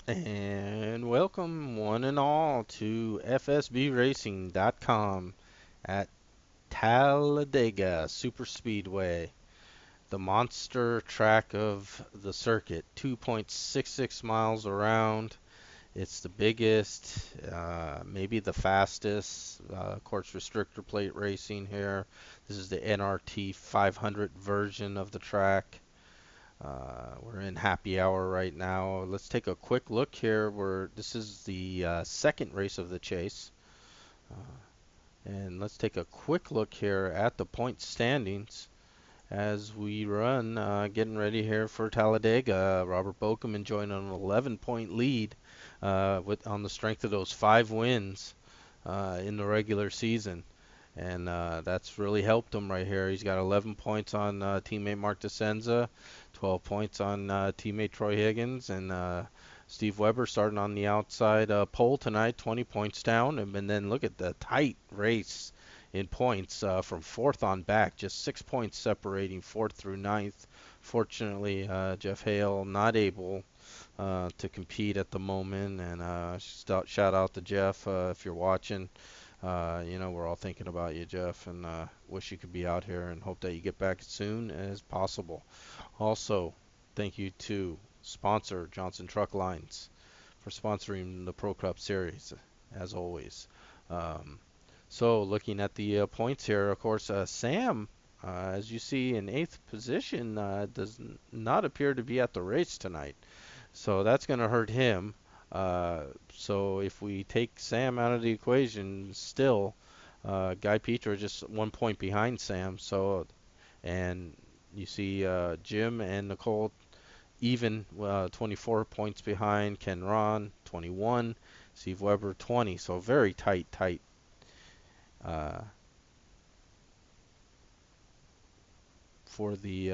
And welcome one and all to FSB at Talladega Superspeedway, the monster track of the circuit, 2.66 miles around. It's the biggest, maybe the fastest, of course, restrictor plate racing here. This is the NRT 500 version of the track. We're in happy hour right now. Let's take a quick look here. This is the second race of the chase, and let's take a quick look here at the point standings as we run, getting ready here for Talladega. Robert Bokum enjoying an 11-point lead on the strength of those 5 wins in the regular season. And that's really helped him right here. He's got 11 points on teammate Mark DeCenza, 12 points on teammate Troy Higgins, and Steve Weber starting on the outside pole tonight, 20 points down. And then look at the tight race in points from fourth on back, just 6 points separating fourth through ninth. Fortunately, Jeff Hale not able to compete at the moment. And shout out to Jeff if you're watching. We're all thinking about you, Jeff, and wish you could be out here and hope that you get back as soon as possible. Also, thank you to sponsor Johnson Truck Lines for sponsoring the Pro Cup Series, as always. Um, so, looking at the points here, of course, Sam, as you see in eighth position, does not appear to be at the race tonight. So that's going to hurt him. So if we take Sam out of the equation, still, Guy Petra just 1 point behind Sam. So, and you see Jim and Nicole even 24 points behind. Ken Ron 21, Steve Weber 20. So very tight. Uh, for the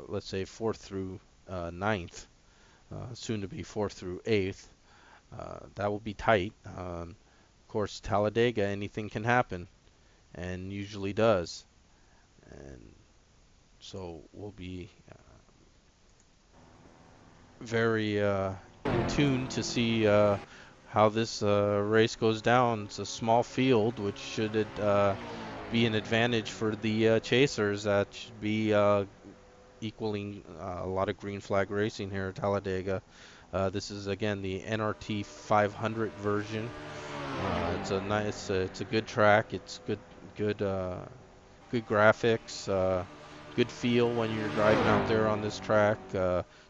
let's say fourth through ninth, soon to be fourth through eighth. That will be tight. Of course, Talladega, anything can happen, and usually does. And so we'll be very in tune to see how this race goes down. It's a small field, which should be an advantage for the chasers. That should be equaling a lot of green flag racing here at Talladega. This is again the NRT 500 version. It's a good track. It's good graphics, good feel when you're driving out there on this track.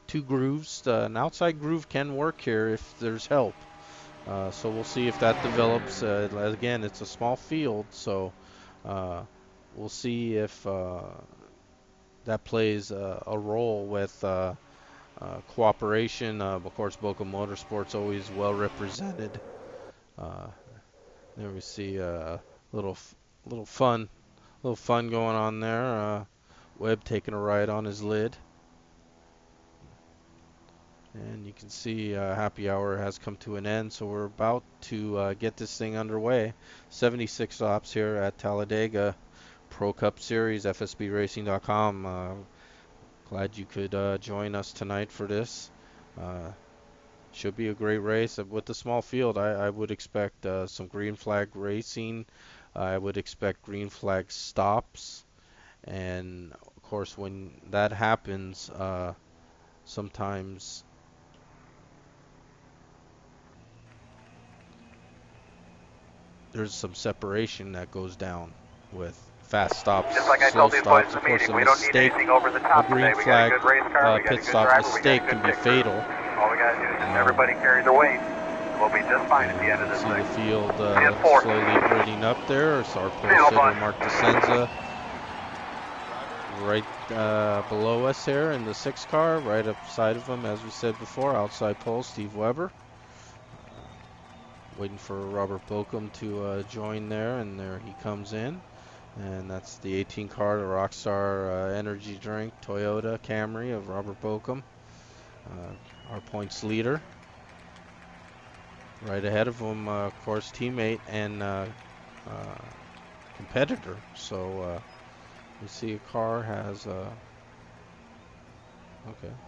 Two grooves. An outside groove can work here if there's help. So we'll see if that develops. Again, it's a small field, so uh, we'll see if that plays a role with cooperation. Of course, Boca Motorsports always well represented. Uh, there we see a little little fun little fun going on there. Webb taking a ride on his lid. And you can see happy hour has come to an end, so we're about to get this thing underway. 76 stops here at Talladega Pro Cup Series, FSBRacing.com. Glad you could join us tonight for this. Uh, should be a great race. With the small field, I would expect some green flag racing. I would expect green flag stops. And of course, when that happens, sometimes there's some separation that goes down with fast stops, Just like I slow told these boys stops. in Of the course, meeting, a we don't need mistake, anything over the a top green today. We got a flag good race car, we got a pit good stop driver, we got a mistake good can be pit crew. fatal. All we got to do is just everybody carry their weight. We'll be just fine at the end of this See thing. the field Four. slowly grading up there. It's our pole Final sitter, bunch. Mark DeCenza, right below us here in the 6 car, right upside of him, as we said before, outside pole, Steve Weber. Waiting for Robert Bokum to join there, and there he comes in. And that's the 18 car, the Rockstar Energy Drink Toyota Camry of Robert Bokum, our points leader. Right ahead of him, of course, teammate and competitor. So we see a car has okay,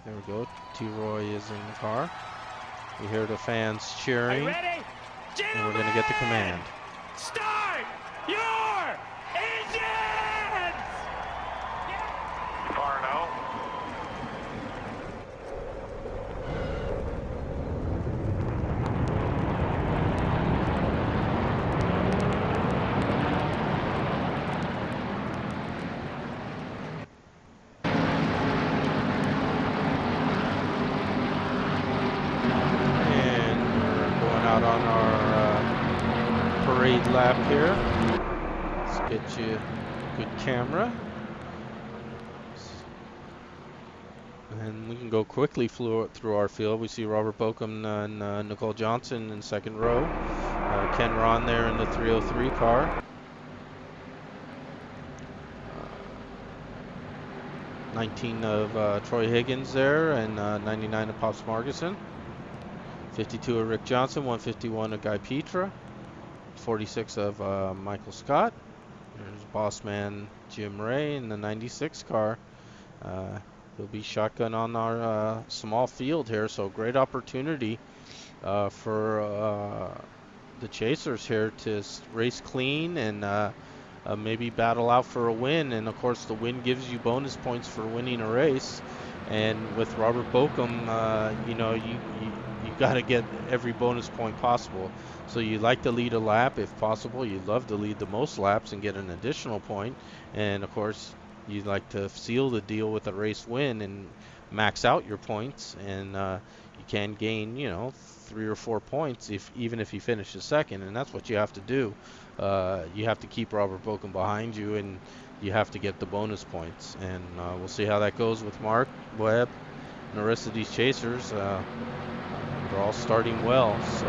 there we go. T-Roy is in the car. You hear the fans cheering, ready? and we're going to get the command. Start your engines! Far no. And we're going out on our parade lap here. Let's get you a good camera. And we can go quickly through our field. We see Robert Bokum and Nicole Johnson in second row. Ken Ron there in the 303 car. 19 of Troy Higgins there, and 99 of Pops Margison. 52 of Rick Johnson, 151 of Guy Petra, 46 of Michael Scott. There's boss man Jim Ray in the 96 car. He'll be shotgun on our small field here, so great opportunity for the chasers here to race clean and maybe battle out for a win. And of course, the win gives you bonus points for winning a race. And with Robert Bokum, you know, you got to get every bonus point possible. So you like to lead a lap if possible. You'd love to lead the most laps and get an additional point. And of course, you'd like to seal the deal with a race win and max out your points. And you can gain, you know, 3 or 4 points even if you finish second. And that's what you have to do. You have to keep Robert Bokum behind you, and you have to get the bonus points. And we'll see how that goes with Mark Webb and the rest of these chasers. They're all starting well, so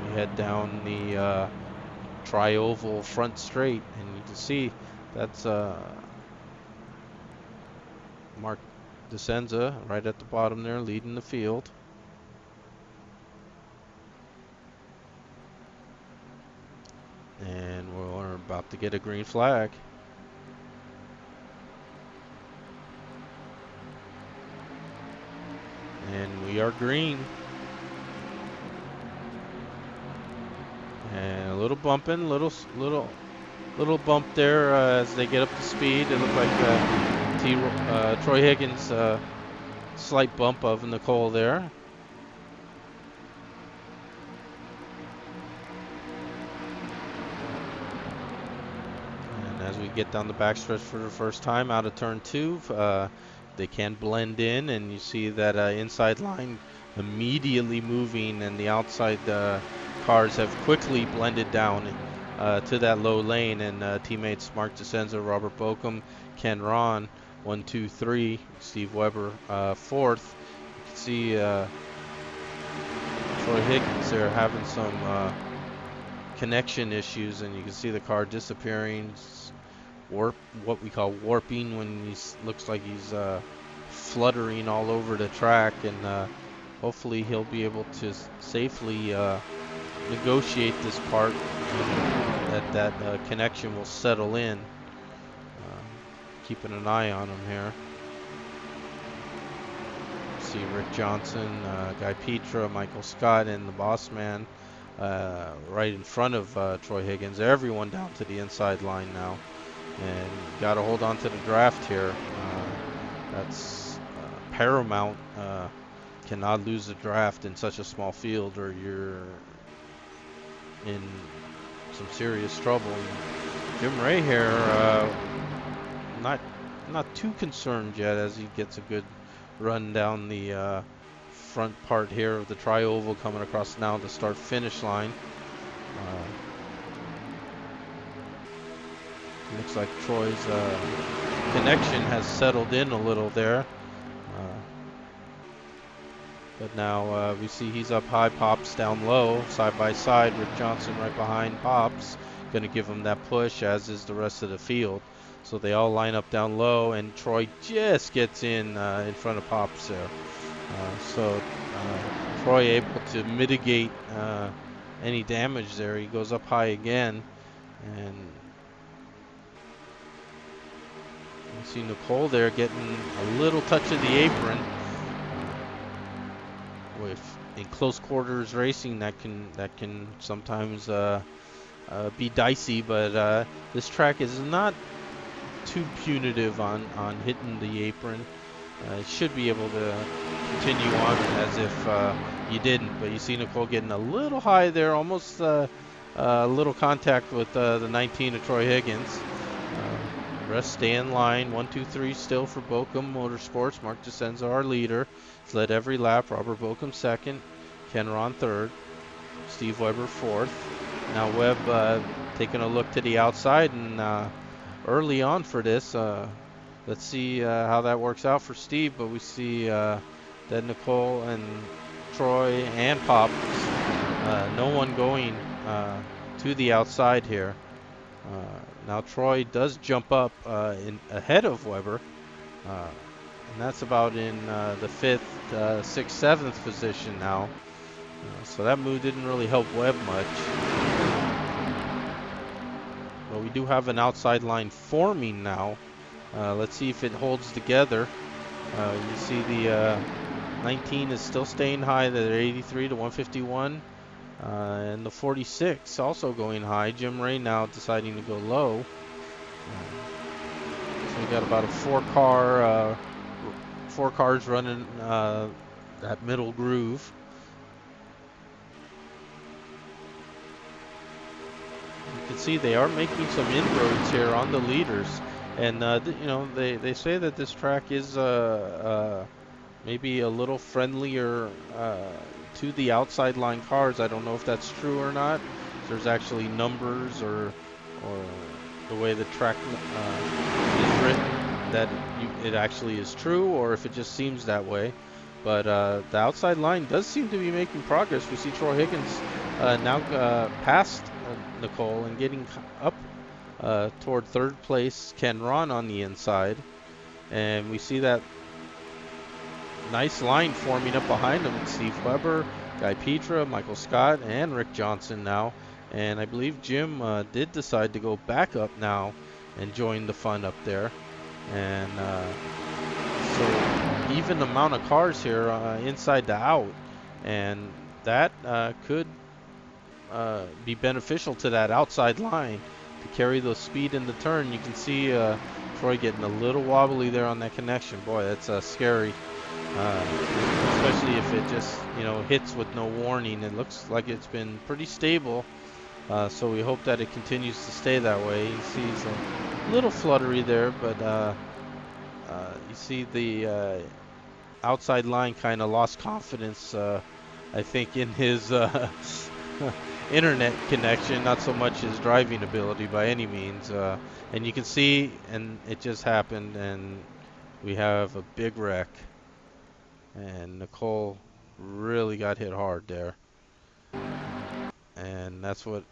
we head down the tri-oval front straight, and you can see that's Mark DeSenza right at the bottom there leading the field. And we're about to get a green flag. And we are green. And a little bumping, little bump there as they get up to speed. It looked like Troy Higgins slight bump of Nicole there. And as we get down the backstretch for the first time out of turn 2, they can blend in, and you see that inside line immediately moving, and the outside cars have quickly blended down to that low lane, and teammates Mark DeSenza, Robert Bokum, Ken Ron, 1, 2, 3, Steve Weber, 4th. You can see Troy Higgins there having some connection issues, and you can see the car disappearing, what we call warping, when he looks like he's fluttering all over the track, and hopefully he'll be able to safely negotiate this part, and that connection will settle in. Keeping an eye on him here. See Rick Johnson, Guy Petra, Michael Scott, and the boss man right in front of Troy Higgins. Everyone down to the inside line now. And got to hold on to the draft here. That's paramount. Cannot lose the draft in such a small field, or you're in some serious trouble. Jim Ray here, not too concerned yet as he gets a good run down the front part here of the tri-oval, coming across now the start-finish line. Looks like Troy's connection has settled in a little there. But now we see he's up high, Pops down low, side by side. Rick Johnson right behind Pops, going to give him that push, as is the rest of the field. So they all line up down low, and Troy just gets in front of Pops there. So Troy able to mitigate any damage there. He goes up high again, and you see Nicole there getting a little touch of the apron. if in close quarters racing that can sometimes be dicey, but this track is not too punitive on hitting the apron. Should be able to continue on as if you didn't, but you see Nicole getting a little high there, almost a little contact with the 19 of Troy Higgins. Rest stay in line. 1, 2, 3 still for Bochum Motorsports. Mark DeCenza, our leader. He's led every lap. Robert Bochum second. Ken Ron third. Steve Weber fourth. Now Webb taking a look to the outside, and early on for this, let's see how that works out for Steve. But we see that Nicole and Troy and Pop, no one going to the outside here. Now Troy does jump up ahead of Weber, and that's about in the 5th, 6th, 7th position now. So that move didn't really help Webb much. But we do have an outside line forming now. Let's see if it holds together. You see the 19 is still staying high. They're 83 to 151. And the 46 also going high. Jim Ray now deciding to go low. So we got about a four cars running that middle groove. You can see they are making some inroads here on the leaders, and you know, they say that this track is maybe a little friendlier to the outside line cars. I don't know if that's true or not. There's actually numbers or the way the track is written that it actually is true, or if it just seems that way. But the outside line does seem to be making progress. We see Troy Higgins now past Nicole and getting up toward third place. Ken Ron on the inside, and we see that nice line forming up behind him. Steve Weber, Guy Petra, Michael Scott, and Rick Johnson now. And I believe Jim did decide to go back up now and join the fun up there. And so even amount of cars here inside to out, and that could be beneficial to that outside line to carry the speed in the turn. You can see Troy getting a little wobbly there on that connection. Boy, that's scary. Especially if it just, you know, hits with no warning. It looks like it's been pretty stable, so we hope that it continues to stay that way. You see he's a little fluttery there, but you see the outside line kind of lost confidence, I think, in his internet connection, not so much his driving ability by any means. And you can see, and it just happened, and we have a big wreck. And Nicole really got hit hard there. And that's what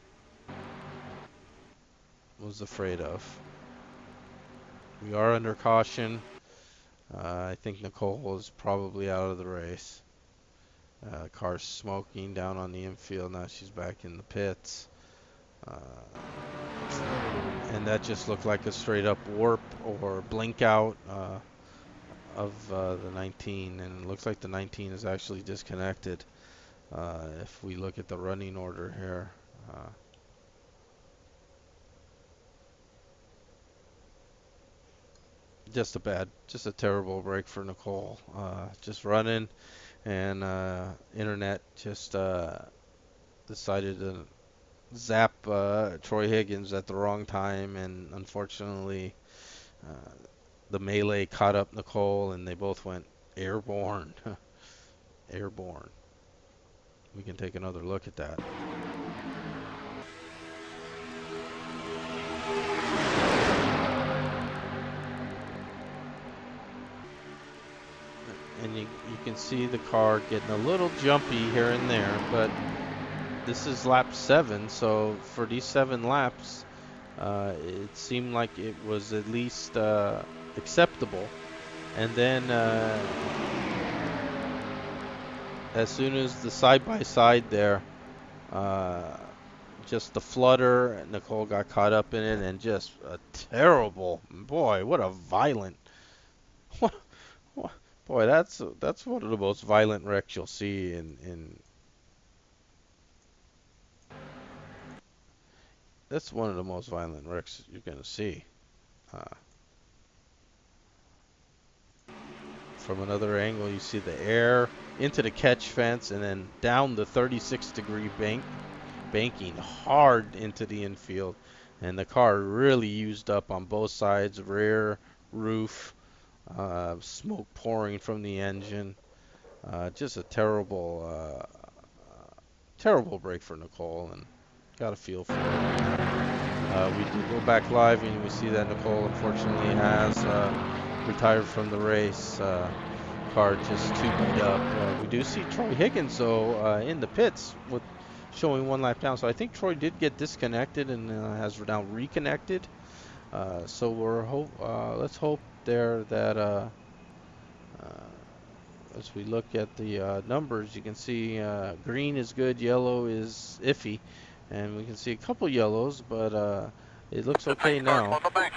I was afraid of. We are under caution. I think Nicole is probably out of the race. Car's smoking down on the infield. Now she's back in the pits. And that just looked like a straight up warp or blink out of the 19, and it looks like the 19 is actually disconnected if we look at the running order here. Just a terrible break for Nicole. Just running, and internet just decided to zap Troy Higgins at the wrong time, and unfortunately the melee caught up Nicole, and they both went airborne. Airborne. We can take another look at that. And you can see the car getting a little jumpy here and there, but this is lap 7, so for these 7 laps, it seemed like it was at least acceptable. And then as soon as the side-by-side there, just the flutter, Nicole got caught up in it, and just a terrible, boy, what a violent, Boy, that's one of the most violent wrecks you'll see in that's one of the most violent wrecks you're gonna see. Uh, from another angle, you see the air into the catch fence and then down the 36-degree banking hard into the infield, and the car really used up on both sides, rear, roof, smoke pouring from the engine. Just a terrible break for Nicole, and got a feel for it. We do go back live, and we see that Nicole unfortunately has retired from the race. Car just too beat up. We do see Troy Higgins though in the pits with showing one lap down. So I think Troy did get disconnected and has now reconnected. So let's hope there that as we look at the numbers, you can see green is good, yellow is iffy, and we can see a couple yellows, but it looks okay now. Alright,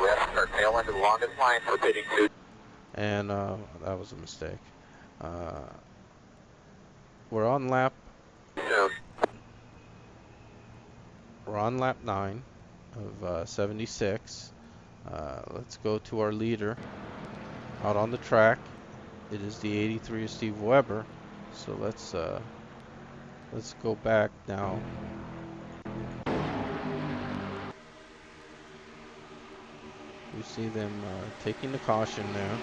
we have to start tail end of the longest line for pitting two. And that was a mistake. We're on lap Two. We're on lap 9 of 76. Let's go to our leader out on the track. It is the 83 of Steve Weber. So let's go back now. We see them taking the caution there.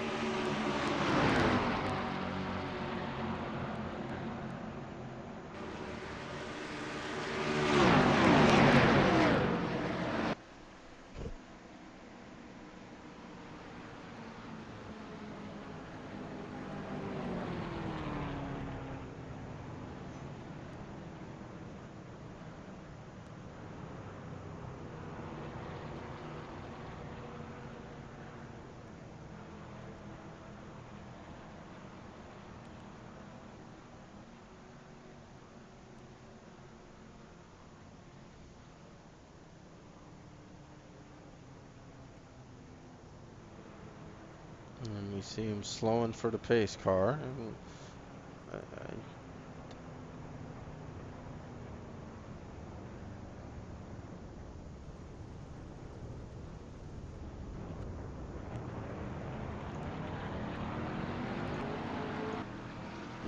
And we see him slowing for the pace car.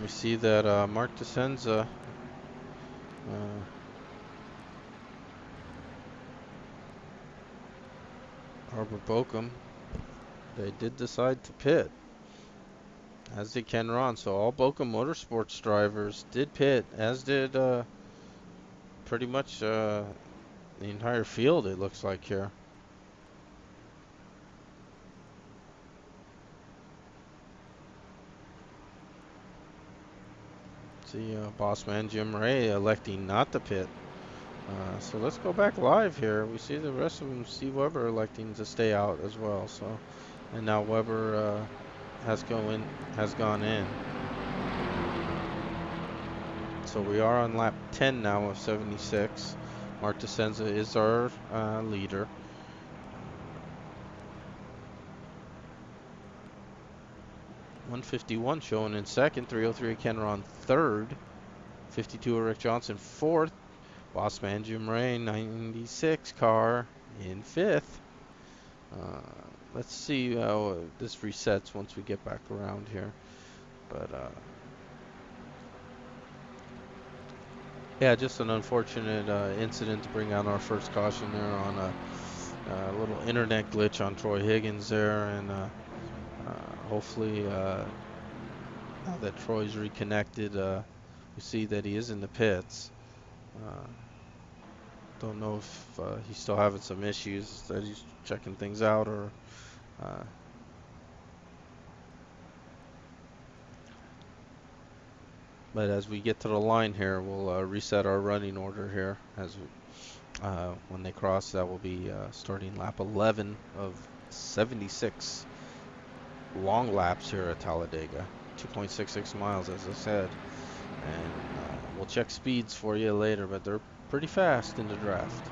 We see that Mark DeSenza Arbor Bochum, they did decide to pit, as did Ken Ron. So all Bochum Motorsports drivers did pit, as did pretty much the entire field, it looks like here. See boss man Jim Ray electing not to pit. So let's go back live here. We see the rest of them, Steve Weber electing to stay out as well. So, and now Weber has gone in. So we are on lap 10 now of 76. Mark DeSenza is our leader. .151 showing in second, 303 Ken Ron third, 52 Rick Johnson fourth, Bossman Jim Ray 96 car in fifth. Let's see how this resets once we get back around here. But yeah, just an unfortunate incident to bring out our first caution there on a little internet glitch on Troy Higgins there, and hopefully now that Troy's reconnected, we see that he is in the pits. Don't know if he's still having some issues, that he's checking things out, or but as we get to the line here, we'll reset our running order here. As when they cross, that will be starting lap 11 of 76 long laps here at Talladega. 2.66 miles, as I said. And we'll check speeds for you later, but they're pretty fast in the draft.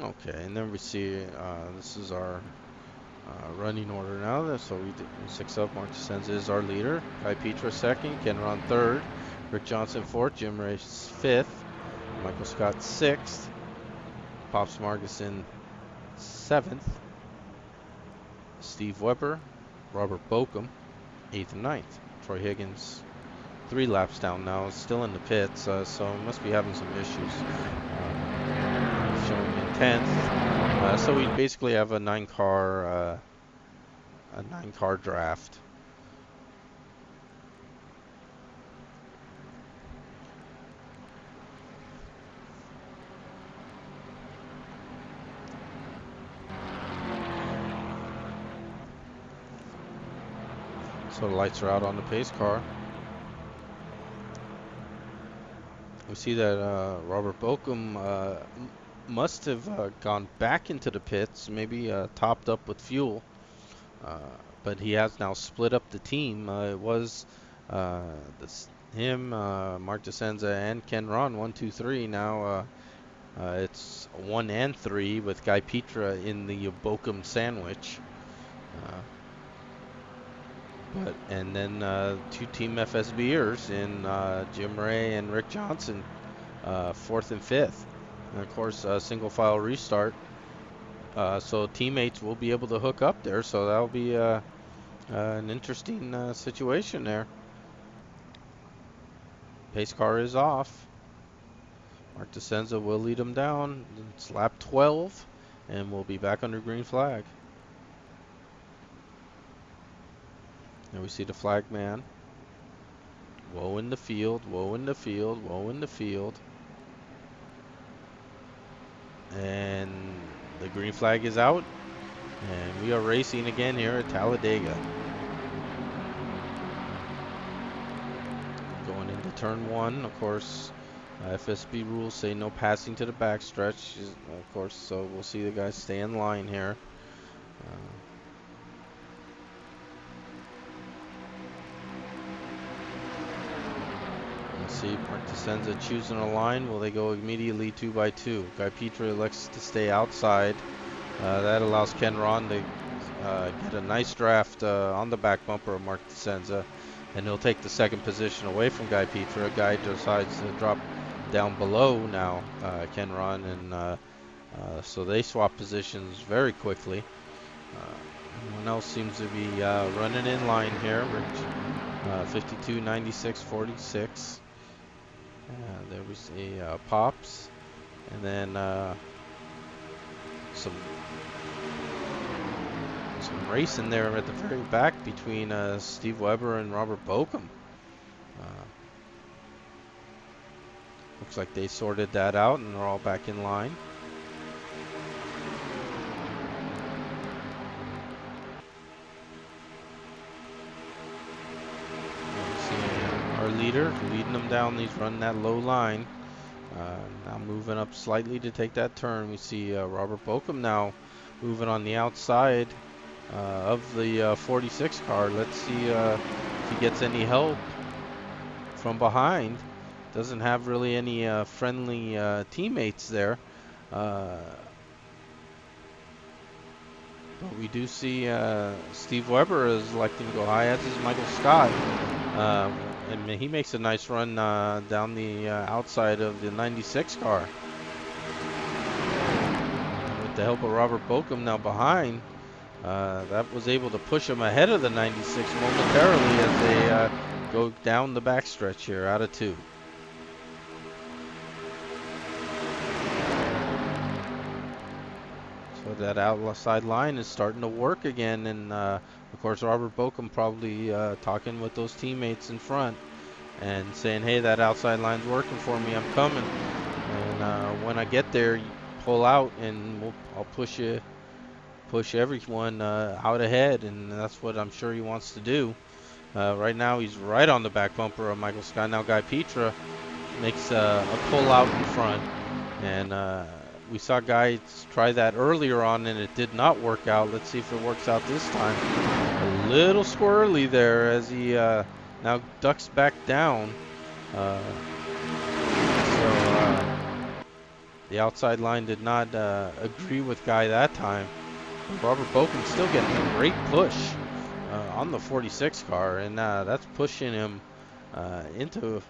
Okay, and then we see this is our running order now. So we 6 up. Mark Desenza is our leader. Guy Petra second. Ken Ron third. Rick Johnson fourth. Jim Race fifth. Michael Scott sixth. Pops Marguson seventh. Steve Weber, Robert Bokum eighth and ninth. Troy Higgins 3 laps down now, still in the pits, so must be having some issues. Showing in 10th. So we basically have a 9-car draft. So the lights are out on the pace car. We see that Robert Bokum must have gone back into the pits, maybe topped up with fuel. But he has now split up the team. It was him, Mark Desenza, and Ken Ron, 1, 2, 3. Now it's 1 and 3 with Guy Petra in the Bokum sandwich. And then 2 Team FSBers in Jim Ray and Rick Johnson, 4th and 5th. And of course, single file restart. So teammates will be able to hook up there. So that'll be an interesting situation there. Pace car is off. Mark Desenza will lead him down. It's lap 12, and we'll be back under green flag. And we see the flag man. Woe in the field, woe in the field, woe in the field. And the green flag is out. And we are racing again here at Talladega. Going into turn 1, of course, FSB rules say no passing to the backstretch, of course, so we'll see the guys stay in line here. See, Mark Desenza choosing a line. Will they go immediately 2 by 2? Guy Petra elects to stay outside. That allows Ken Ron to get a nice draft on the back bumper of Mark Desenza, and he'll take the second position away from Guy Petra. Guy decides to drop down below now, Ken Ron, and so they swap positions very quickly. Everyone else seems to be running in line here. 52, 96, 46. There we see Pops, and then some racing there at the very back between Steve Weber and Robert Bokum. Looks like they sorted that out and they're all back in line. Our leader leading them down. He's running that low line. Now moving up slightly to take that turn. We see Robert Bokum now moving on the outside of the 46 car. Let's see if he gets any help from behind. Doesn't have really any friendly teammates there. But we do see Steve Weber is electing to go high, as is Michael Scott. And he makes a nice run down the outside of the 96 car. And with the help of Robert Bokum now behind, that was able to push him ahead of the 96 momentarily as they go down the backstretch here out of 2. So that outside line is starting to work again, and of course Robert Bokum probably talking with those teammates in front and saying, hey, that outside line's working for me, I'm coming, and when I get there, you pull out and I'll push everyone out ahead, and that's what I'm sure he wants to do. Right now he's right on the back bumper of Michael Scott. Now Guy Petra makes a pull out in front, and we saw Guy try that earlier on and it did not work out. Let's see if it works out this time. A little squirrely there as he now ducks back down. The outside line did not agree with Guy that time. Robert Bokum still getting a great push on the 46 car, and that's pushing him into,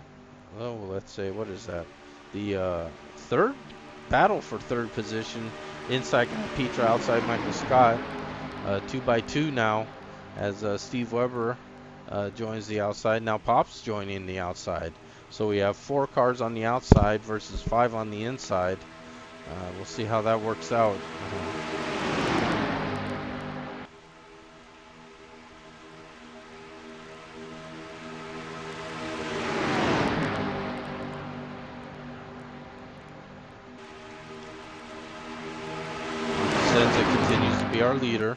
oh, let's say, what is that? The third battle for third position. Inside Petra, outside Michael Scott. 2x2 now as Steve Weber joins the outside. Now Pop's joining the outside. So we have 4 cars on the outside versus 5 on the inside. We'll see how that works out. Senza continues to be our leader.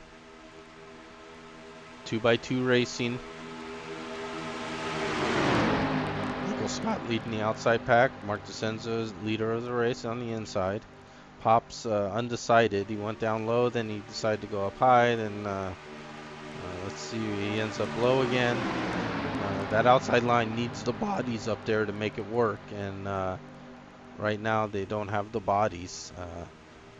2x2 Racing. Michael Scott leading the outside pack. Mark DeCenzo is leader of the race on the inside. Pop's undecided. He went down low, then he decided to go up high. Then let's see, he ends up low again. That outside line needs the bodies up there to make it work, and right now they don't have the bodies.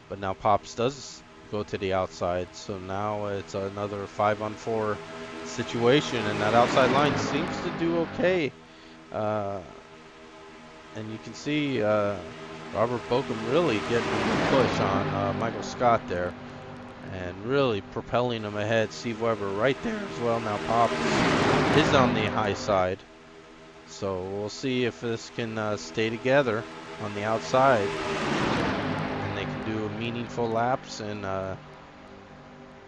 But now Pops does go to the outside, so now it's another 5-on-4 situation, and that outside line seems to do okay. And you can see Robert Bokum really getting a push on Michael Scott there, and really propelling him ahead. Steve Weber right there as well. Now Pops is on the high side, so we'll see if this can stay together on the outside, and they can do meaningful laps and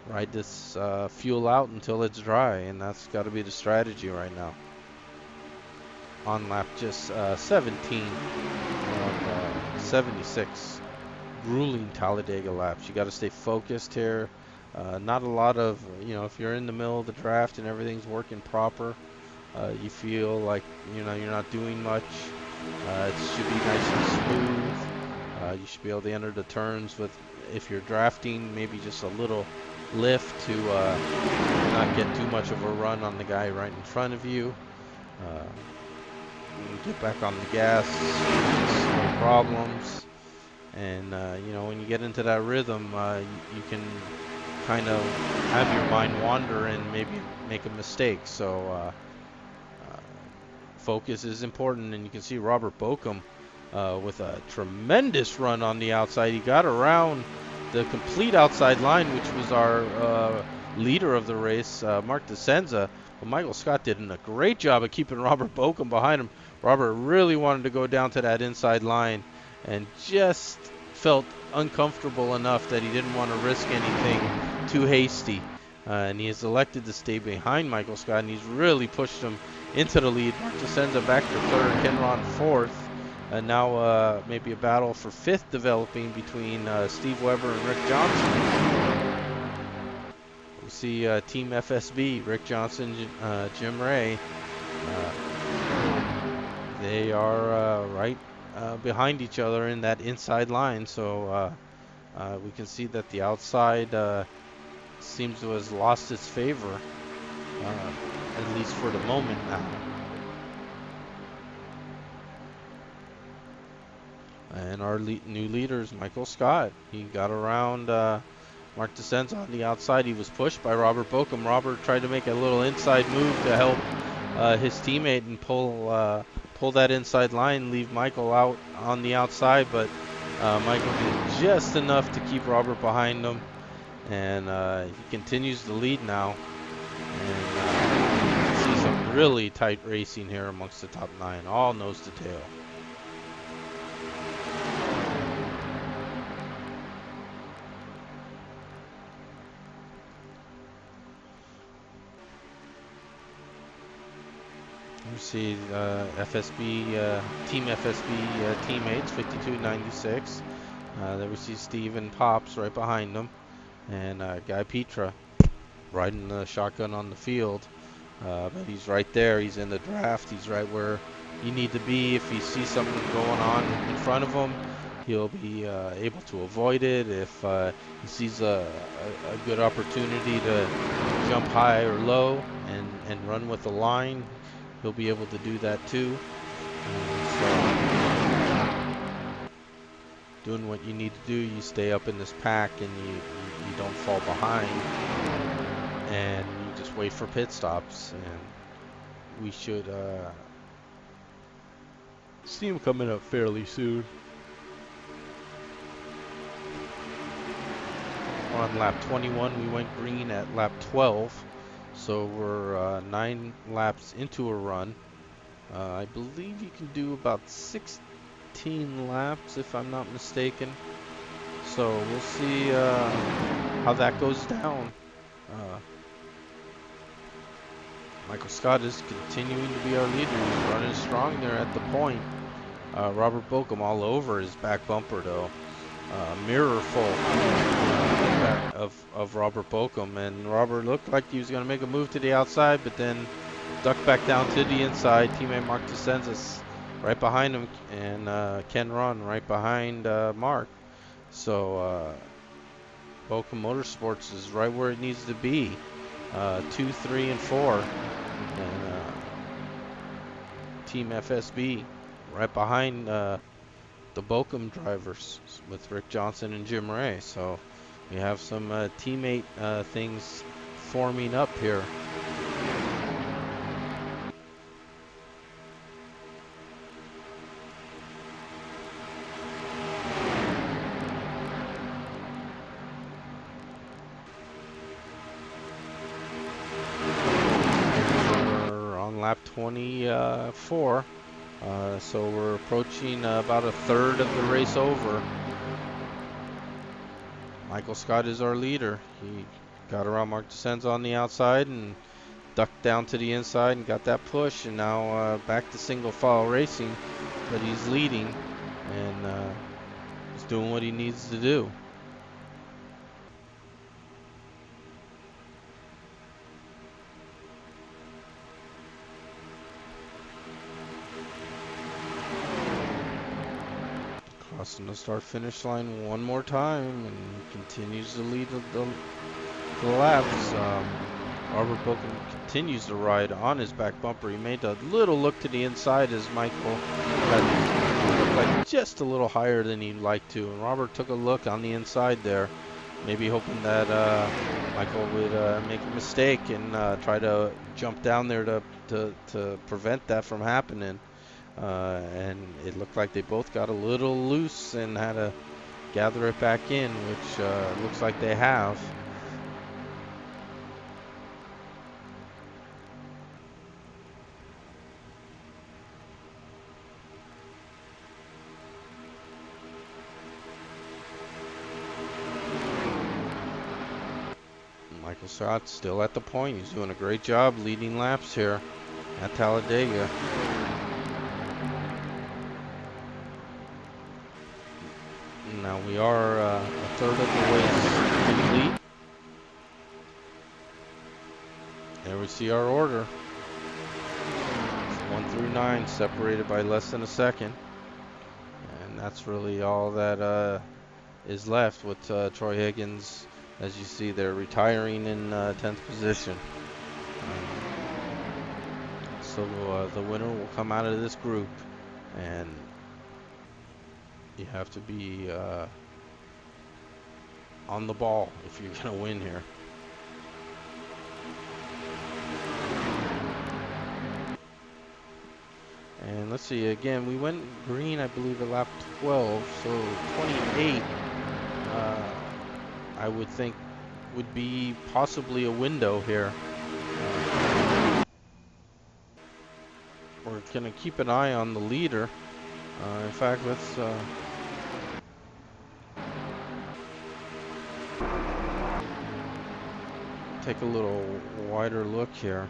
ride this fuel out until it's dry, and that's got to be the strategy right now. On lap just 17 of 76 grueling Talladega laps. You got to stay focused here. Not a lot of, if you're in the middle of the draft and everything's working proper, you feel like, you're not doing much. It should be nice and smooth. You should be able to enter the turns with, if you're drafting, maybe just a little lift to not get too much of a run on the guy right in front of you. Get back on the gas, no problems. And when you get into that rhythm, you can kind of have your mind wander and maybe make a mistake. So focus is important, and you can see Robert Bokum with a tremendous run on the outside. He got around the complete outside line, which was our leader of the race, Mark DeCenza. But Michael Scott did a great job of keeping Robert Bokum behind him. Robert really wanted to go down to that inside line and just felt uncomfortable enough that he didn't want to risk anything too hasty. And he has elected to stay behind Michael Scott, and he's really pushed him into the lead. Mark DeCenza back to third, Kenron fourth. And now maybe a battle for fifth developing between Steve Weber and Rick Johnson. We see Team FSB, Rick Johnson, Jim Ray. They are right behind each other in that inside line, so we can see that the outside seems to have lost its favor, at least for the moment now. And our new leader is Michael Scott. He got around Mark DeCenza on the outside. He was pushed by Robert Bokum. Robert tried to make a little inside move to help his teammate and pull that inside line, leave Michael out on the outside, but Michael did just enough to keep Robert behind him, and he continues to lead now. And you can see some really tight racing here amongst the top 9, all nose to tail. You see FSB, Team FSB teammates, 52-96. There we see Steve and Pops right behind them. And Guy Petra riding the shotgun on the field. But he's right there. He's in the draft. He's right where you need to be. If he sees something going on in front of him, he'll be able to avoid it. If he sees a good opportunity to jump high or low and run with the line, he'll be able to do that too. doing what you need to do. You stay up in this pack and you don't fall behind, and you just wait for pit stops. And we should see him coming up fairly soon. We're on lap 21. We went green at lap 12, so we're 9 laps into a run. I believe you can do about 16 laps if I'm not mistaken. So we'll see how that goes down. Michael Scott is continuing to be our leader. He's running strong there at the point. Robert Bokum all over his back bumper though. Mirror full of Robert Bokum, and Robert looked like he was going to make a move to the outside, but then ducked back down to the inside. Teammate Mark DeSenza right behind him, and Ken Ron right behind Mark. So Bokum Motorsports is right where it needs to be. 2, 3, and 4, and Team FSB right behind the Bokum drivers with Rick Johnson and Jim Ray. So we have some teammate things forming up here. We're on lap 24. So we're approaching about a third of the race over. Michael Scott is our leader. He got around Mark DeSenza on the outside and ducked down to the inside and got that push, and now back to single file racing, but he's leading, and he's doing what he needs to do. Crossing the start finish line one more time, and continues to lead the laps. Robert Bokum continues to ride on his back bumper. He made a little look to the inside as Michael looked like just a little higher than he'd like to, and Robert took a look on the inside there, maybe hoping that Michael would make a mistake and try to jump down there to prevent that from happening. And it looked like they both got a little loose and had to gather it back in, which looks like they have. Michael Scott still at the point. He's doing a great job leading laps here at Talladega. Now we are a third of the way complete. There we see our order. 1 through 9 separated by less than a second. And that's really all that is left with Troy Higgins. As you see, they're retiring in 10th position. So the winner will come out of this group, and you have to be on the ball if you're going to win here. And let's see, again, we went green, I believe, at lap 12, so 28, I would think, would be possibly a window here. We're going to keep an eye on the leader. In fact, let's take a little wider look here.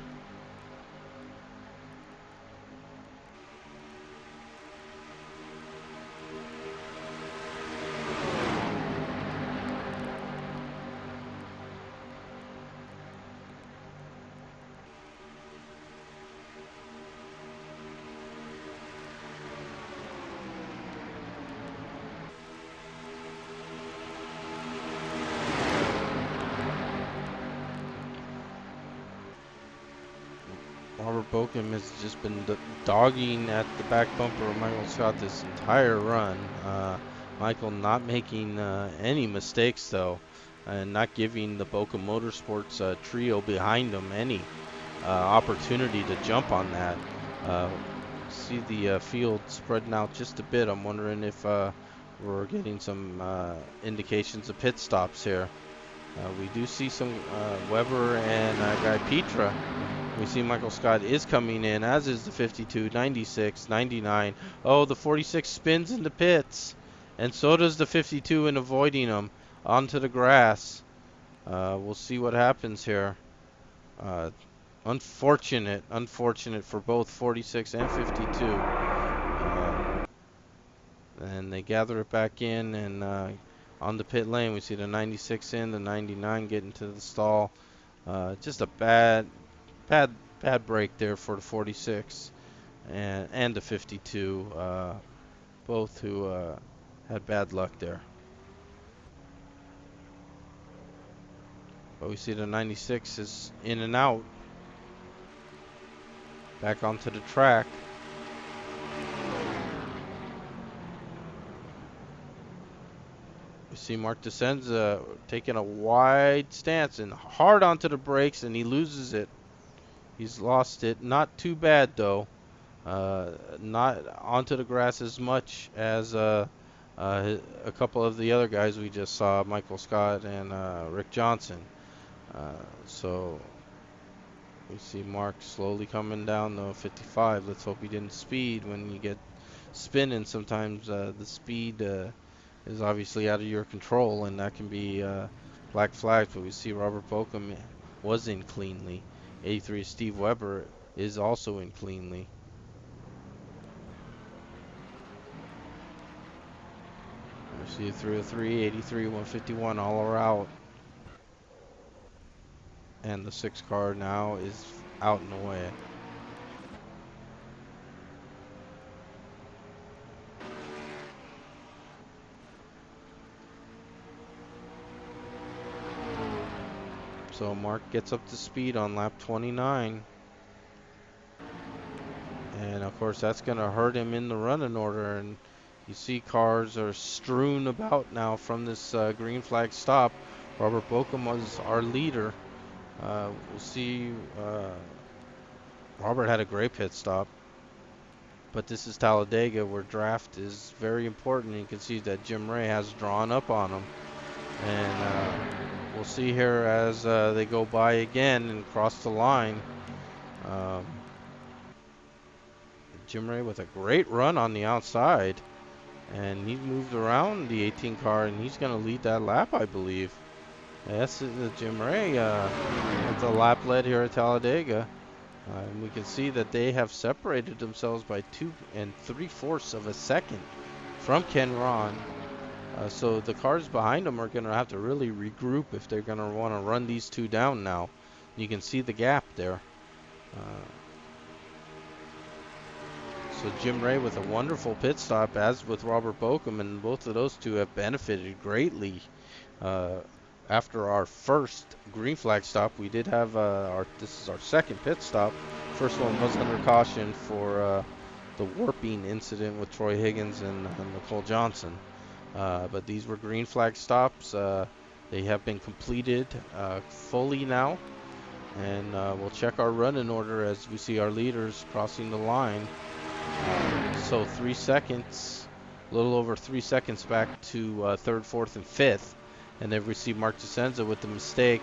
Robert Bokum has just been dogging at the back bumper of Michael Scott this entire run. Michael not making any mistakes though, and not giving the Boca Motorsports trio behind him any opportunity to jump on that. Uh, see the field spreading out just a bit. I'm wondering if we're getting some indications of pit stops here. We do see some Weber and Guy Petra. We see Michael Scott is coming in, as is the 52, 96, 99. Oh, the 46 spins into pits, and so does the 52 in avoiding them onto the grass. We'll see what happens here. Uh, unfortunate for both 46 and 52. And they gather it back in, and on the pit lane we see the 96 in, the 99 get into the stall. Just a bad break there for the 46 and the 52, both who had bad luck there. But we see the 96 is in and out, back onto the track. We see Mark DeSenza taking a wide stance and hard onto the brakes, and he loses it. He's lost it. Not too bad though. Not onto the grass as much as a couple of the other guys we just saw, Michael Scott and Rick Johnson. So we see Mark slowly coming down though, 55. Let's hope he didn't speed. When you get spinning, sometimes the speed is obviously out of your control, and that can be black flags. But we see Robert Bokum was in cleanly. 83 Steve Weber is also in cleanly. We see 303, 83, 151 all are out. And the 6 car now is out and away. So Mark gets up to speed on lap 29. And of course that's going to hurt him in the running order. And you see cars are strewn about now from this green flag stop. Robert Bokum was our leader. We'll see. Robert had a great pit stop. But this is Talladega, where draft is very important. You can see that Jim Ray has drawn up on him. And we'll see here as they go by again and cross the line. Jim Ray with a great run on the outside. And he moved around the 18 car, and he's going to lead that lap, I believe. That's Jim Ray with the lap lead here at Talladega. And we can see that they have separated themselves by 2 3/4 of a second from Ken Ron. So the cars behind them are going to have to really regroup if they're going to want to run these two down now. You can see the gap there. So Jim Ray with a wonderful pit stop, as with Robert Bokum, and both of those two have benefited greatly. After our first green flag stop, we did have this is our second pit stop. First one was under caution for the warping incident with Troy Higgins and Nicole Johnson. But these were green flag stops. They have been completed fully now. And we'll check our running order as we see our leaders crossing the line. So 3 seconds, a little over 3 seconds back to third, fourth, and fifth. And then we see Mark DeSenza with the mistake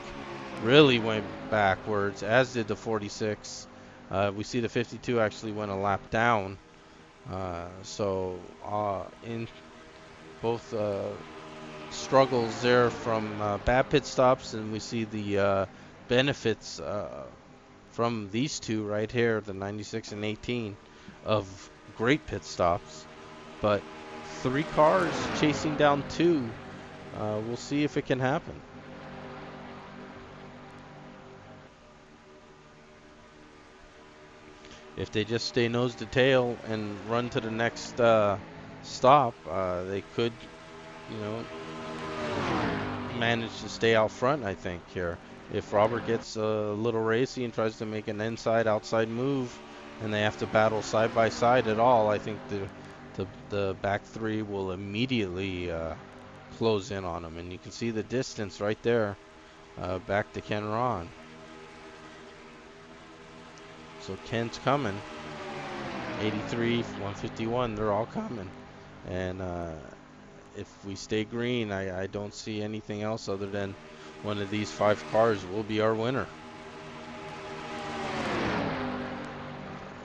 really went backwards, as did the 46. We see the 52 actually went a lap down. So in both struggles there from bad pit stops, and we see the benefits from these two right here, the 96 and 18, of great pit stops. But 3 cars chasing down 2. We'll see if it can happen. If they just stay nose to tail and run to the next stop, they could, manage to stay out front, I think, here. If Robert gets a little racy and tries to make an inside-outside move, and they have to battle side by side at all, I think the back three will immediately close in on him, and you can see the distance right there back to Ken Ron. So Ken's coming. 83, 151, they're all coming. And if we stay green, I don't see anything else other than one of these 5 cars will be our winner.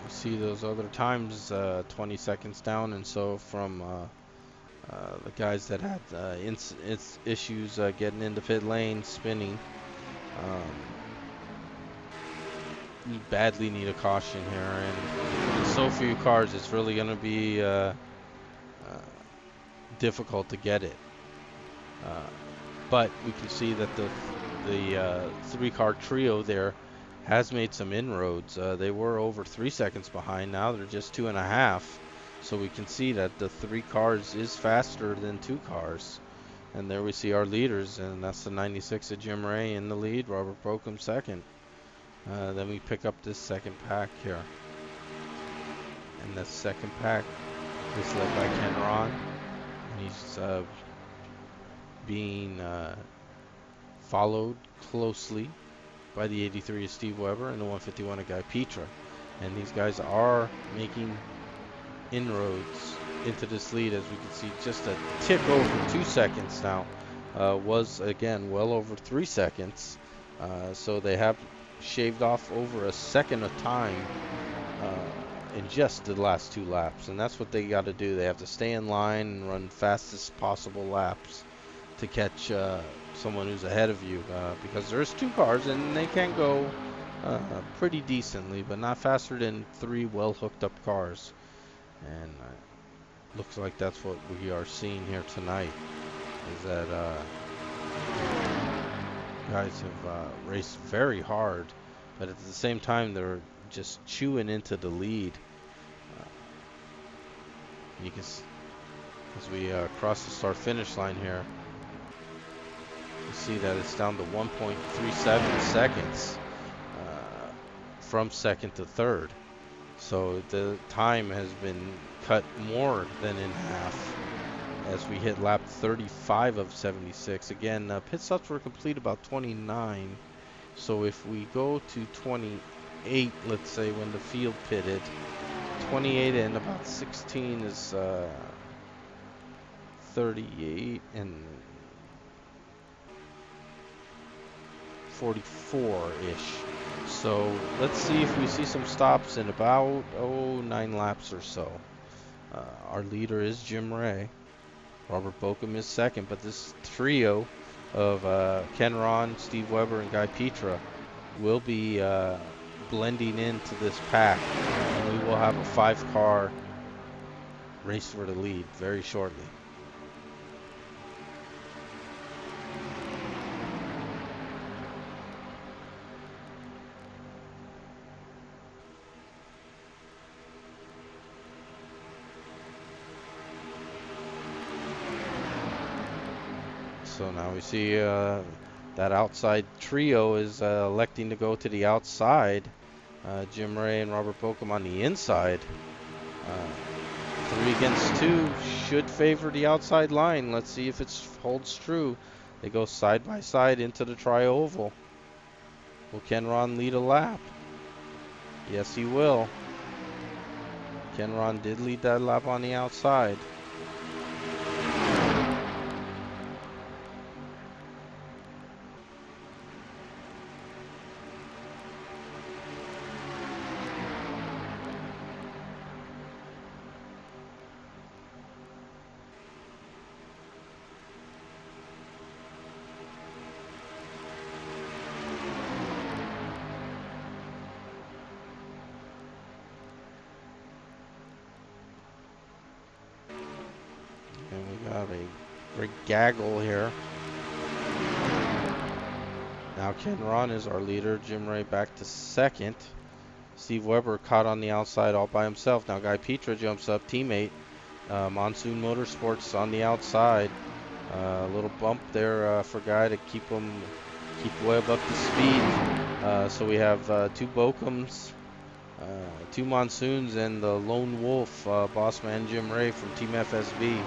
You see those other times, 20 seconds down, and so from the guys that had issues getting into pit lane, spinning. You badly need a caution here, and with so few cars, it's really going to be difficult to get it. But we can see that the 3-car trio there has made some inroads. They were over 3 seconds behind. Now they're just 2.5. So we can see that the 3 cars is faster than 2 cars. And there we see our leaders, and that's the 96 of Jim Ray in the lead, Robert Brokum second. Then we pick up this second pack here. And the second pack is led by Ken Ron. He's being followed closely by the 83 of Steve Weber and the 151 of Guy Petra. And these guys are making inroads into this lead, as we can see just a tick over 2 seconds now. Was again well over 3 seconds. So they have shaved off over a second of time in just the last 2 laps, and that's what they got to do. They have to stay in line and run fastest possible laps to catch someone who's ahead of you, because there's 2 cars and they can go pretty decently, but not faster than 3 well hooked up cars. And looks like that's what we are seeing here tonight, is that guys have raced very hard, but at the same time they're just chewing into the lead. You can, as we cross the start finish line here, you see that it's down to 1.37 seconds from second to third. So the time has been cut more than in half as we hit lap 35 of 76. Again, pit stops were complete about 29. So if we go to 28, let's say, when the field pitted, 28 and about 16 is 38 and 44-ish. So let's see if we see some stops in about 9 laps or so. Our leader is Jim Ray. Robert Bokum is second, but this trio of Ken Ron, Steve Weber, and Guy Petra will be blending into this pack, and we will have a 5-car race for the lead very shortly. So now we see that outside trio is electing to go to the outside. Jim Ray and Robert Bokum on the inside. 3 against 2 should favor the outside line. Let's see if it holds true. They go side by side into the tri-oval. Will Ken Ron lead a lap? Yes, he will. Ken Ron did lead that lap on the outside. And we got a great gaggle here. Now Ken Ron is our leader. Jim Ray back to second. Steve Weber caught on the outside all by himself. Now Guy Petra jumps up, teammate. Monsoon Motorsports on the outside. A little bump there for Guy to keep Webb up to speed. So we have 2 Bokums Two monsoons and the lone wolf, boss man Jim Ray from Team FSB,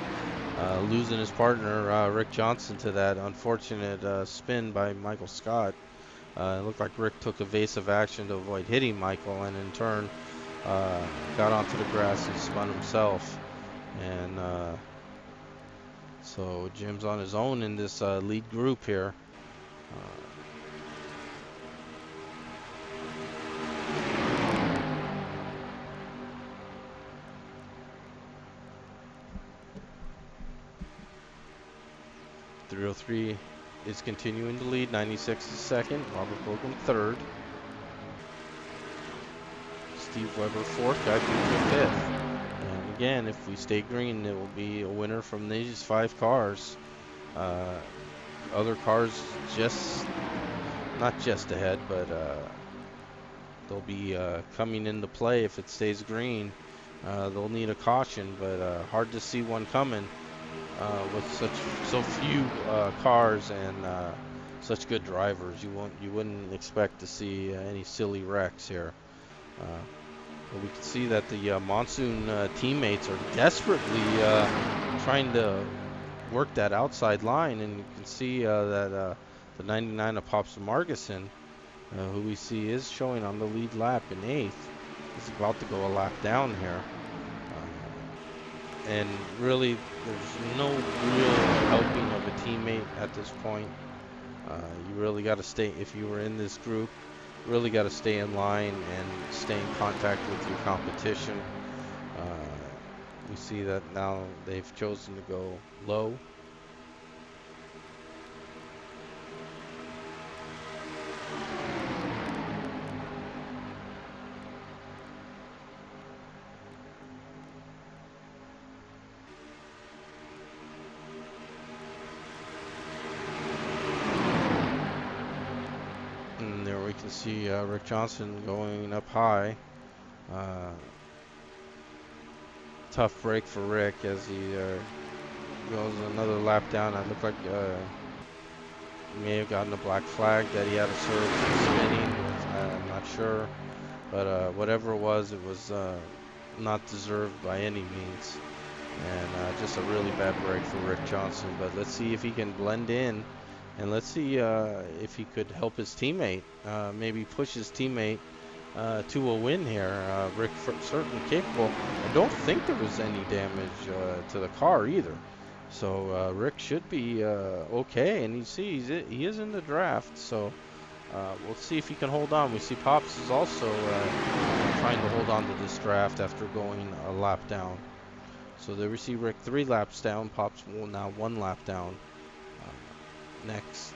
losing his partner Rick Johnson to that unfortunate spin by Michael Scott. It looked like Rick took evasive action to avoid hitting Michael, and in turn got onto the grass and spun himself. And so Jim's on his own in this lead group here. Uh, 303 is continuing to lead. 96 is second. Robert Bogum third. Steve Weber fourth. Guy Peter fifth. And again, if we stay green, it will be a winner from these 5 cars. Other cars not just ahead, but they'll be coming into play if it stays green. They'll need a caution, but hard to see one coming with so few cars and such good drivers. You wouldn't expect to see any silly wrecks here. But we can see that the monsoon teammates are desperately trying to work that outside line, and you can see that the 99 of Pops Margison, who we see is showing on the lead lap in 8th, is about to go a lap down here. And really, there's no real helping of a teammate at this point. You really got to stay, if you were in this group, really got to stay in line and stay in contact with your competition. We see that now they've chosen to go low. And there we can see Rick Johnson going up high. Tough break for Rick as he goes another lap down. It looked like he may have gotten a black flag that he had to serve for spinning. I'm not sure, but whatever it was not deserved by any means, and just a really bad break for Rick Johnson. But let's see if he can blend in, and let's see if he could help his teammate, maybe push his teammate to a win here. Rick certainly capable. I don't think there was any damage to the car either. So Rick should be okay, and he is in the draft. So we'll see if he can hold on. We see Pops is also trying to hold on to this draft after going a lap down. So there we see Rick 3 laps down. Pops now 1 lap down. Next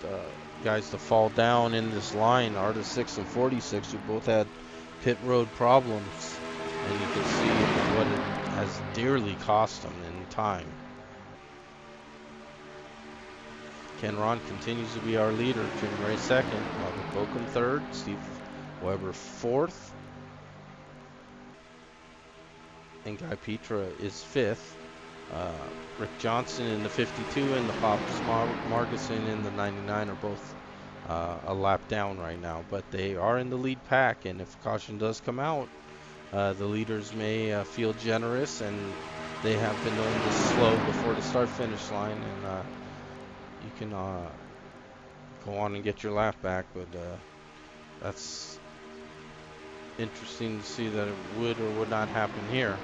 guys to fall down in this line are the 6 and 46, who both had pit road problems, and you can see what it has dearly cost them in time. Ken Ron continues to be our leader. Jim Ray second, Robert Bocum third, Steve Weber fourth, and Guy Petra is fifth. Rick Johnson in the 52 and the Pops Margison in the 99 are both a lap down right now, but they are in the lead pack, and if caution does come out, the leaders may feel generous, and they have been known to slow before the start-finish line, and you can go on and get your lap back, but that's interesting to see that it would or would not happen here.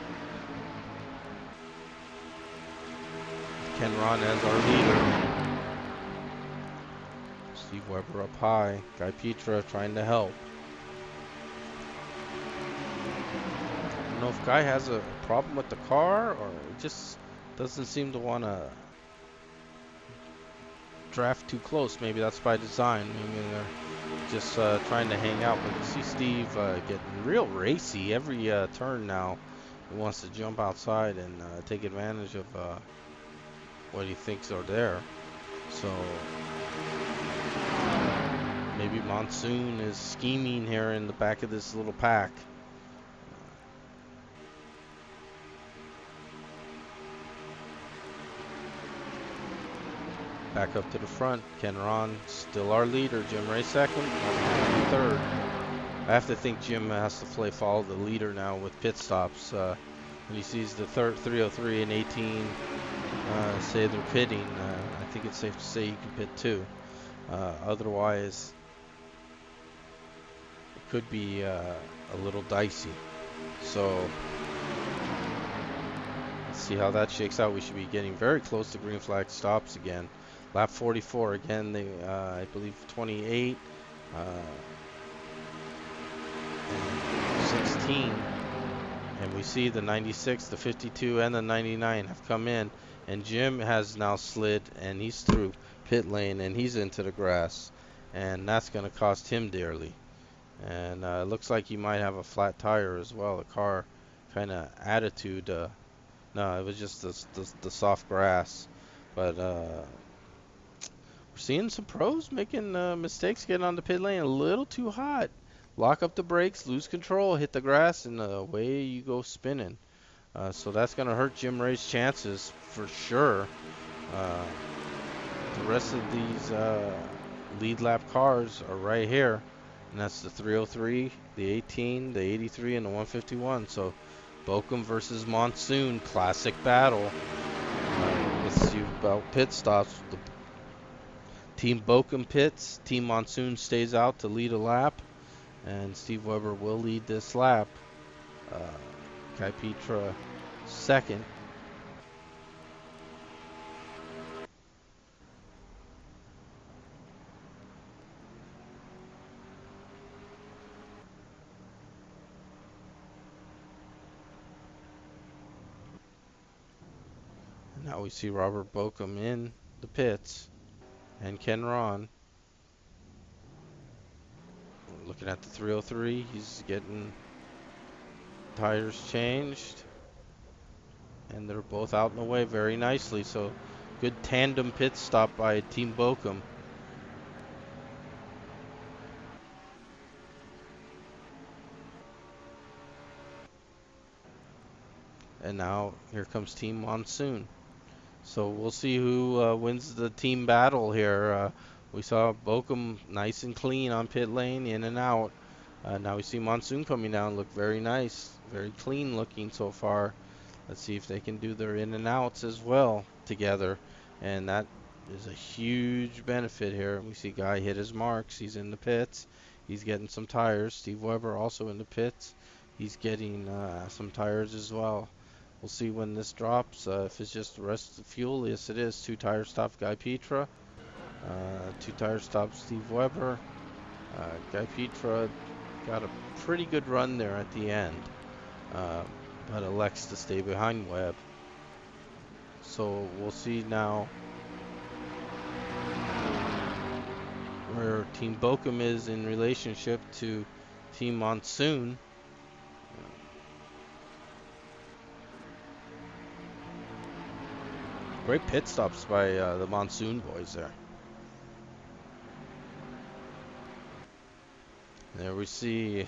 Ken Ron as our leader. Steve Weber up high. Guy Petra trying to help. I don't know if Guy has a problem with the car, or just doesn't seem to want to draft too close. Maybe that's by design. Maybe they're just trying to hang out. But you see Steve getting real racy every turn now. He wants to jump outside and take advantage of what he thinks are there. So maybe Monsoon is scheming here in the back of this little pack. Back up to the front. Ken Ron still our leader. Jim Ray second. Third. I have to think Jim has to follow the leader now with pit stops. When he sees the 303 and 18 say they're pitting, I think it's safe to say he can pit too. Otherwise, it could be a little dicey. So let's see how that shakes out. We should be getting very close to green flag stops again. Lap 44 again. They, I believe 28, and 16. And we see the 96, the 52, and the 99 have come in. And Jim has now slid, and he's through pit lane, and he's into the grass. And that's going to cost him dearly. And it looks like he might have a flat tire as well. The car kind of attitude. No, it was just the soft grass. But we're seeing some pros making mistakes getting on the pit lane a little too hot. Lock up the brakes, lose control, hit the grass, and away you go spinning. So that's going to hurt Jim Ray's chances for sure. The rest of these lead lap cars are right here. And that's the 303, the 18, the 83, and the 151. So Bochum versus Monsoon, classic battle. Let's see about pit stops. The Team Bochum pits, Team Monsoon stays out to lead a lap. And Steve Weber will lead this lap. Guy Petra second. And now we see Robert Bochum in the pits. And Ken Ron. Looking at the 303, he's getting tires changed. And they're both out and away very nicely. So good tandem pit stop by Team Bochum. And now here comes Team Monsoon. So we'll see who wins the team battle here. We saw Bochum nice and clean on pit lane, in and out. Now we see Monsoon coming down, look very nice, very clean looking so far. Let's see if they can do their in and outs as well together. And that is a huge benefit here. We see Guy hit his marks. He's in the pits. He's getting some tires. Steve Weber also in the pits. He's getting some tires as well. We'll see when this drops. If it's just the rest of the fuel, yes it is. 2 tire stops Guy Petra. 2 tire stops Steve Weber. Guy Petra got a pretty good run there at the end, but elects to stay behind Webb. So we'll see now where Team Bochum is in relationship to Team Monsoon. Great pit stops by the Monsoon boys there. There we see,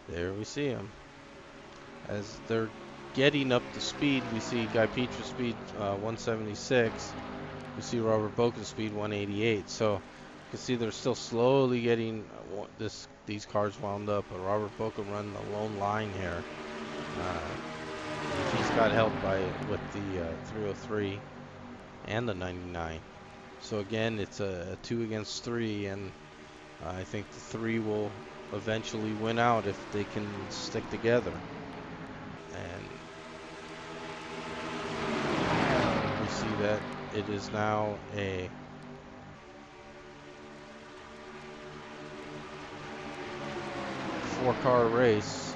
there we see them. As they're getting up to speed, we see Guy Petra's speed 176. We see Robert Bochum's speed 188. So you can see they're still slowly getting these cars wound up. But Robert Bochum running a lone line here. He's got help with the 303 and the 99. So again, it's a 2 against 3, and I think the 3 will eventually win out if they can stick together. And we see that it is now a four-car race.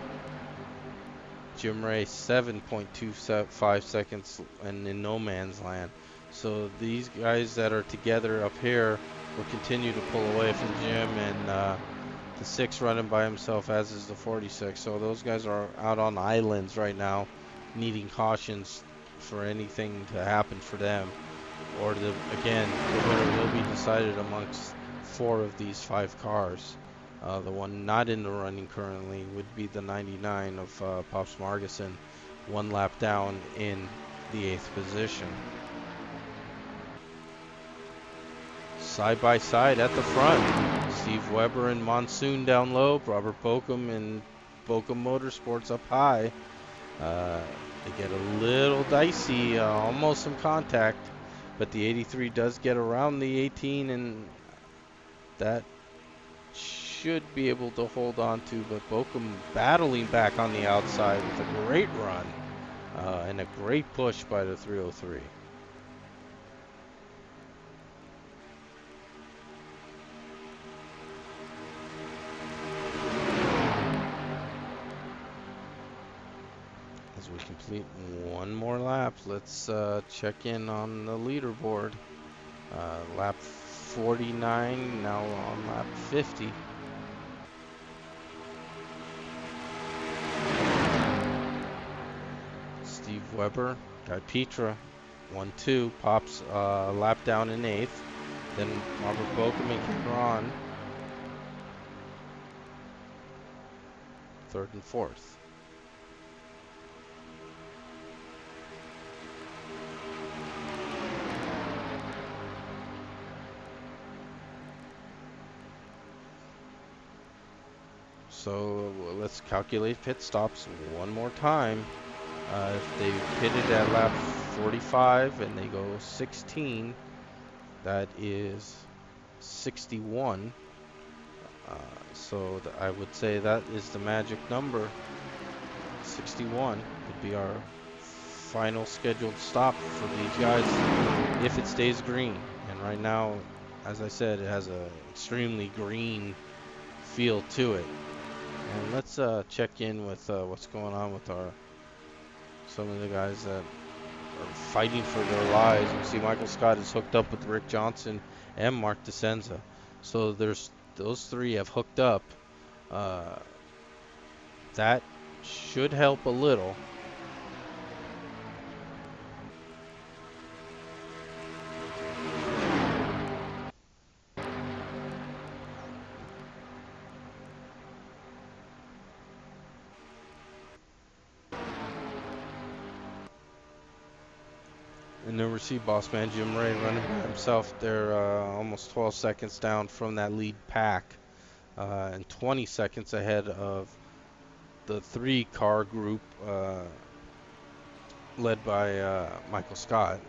Jim Ray 7.25 seconds and in no man's land. So these guys that are together up here will continue to pull away from Jim, and the 6 running by himself, as is the 46. So those guys are out on islands right now, needing cautions for anything to happen for them. Or again, the winner will be decided amongst 4 of these 5 cars. The one not in the running currently would be the 99 of Pops Margison, 1 lap down in the 8th position. Side by side at the front. Steve Weber and Monsoon down low. Robert Bokum and Bokum Motorsports up high. They get a little dicey, almost some contact, but the 83 does get around the 18, and that should be able to hold on to. But Bokum battling back on the outside with a great run and a great push by the 303. As we complete one more lap, let's check in on the leaderboard. Lap 49, now on lap 50. Steve Weber, Guy Petra, 1-2, pops a lap down in 8th. Then Robert Bokum and Cameron, 3rd and 4th. So let's calculate pit stops one more time. If they pitted at lap 45 and they go 16, that is 61. So I would say that is the magic number. 61 would be our final scheduled stop for these guys if it stays green. And right now, as I said, it has an extremely green feel to it. And let's check in with what's going on with some of the guys that are fighting for their lives. You see Michael Scott is hooked up with Rick Johnson and Mark DeSenza. So those three have hooked up. That should help a little. And then we see boss man Jim Ray running by himself there, almost 12 seconds down from that lead pack, and 20 seconds ahead of the 3-car group led by Michael Scott,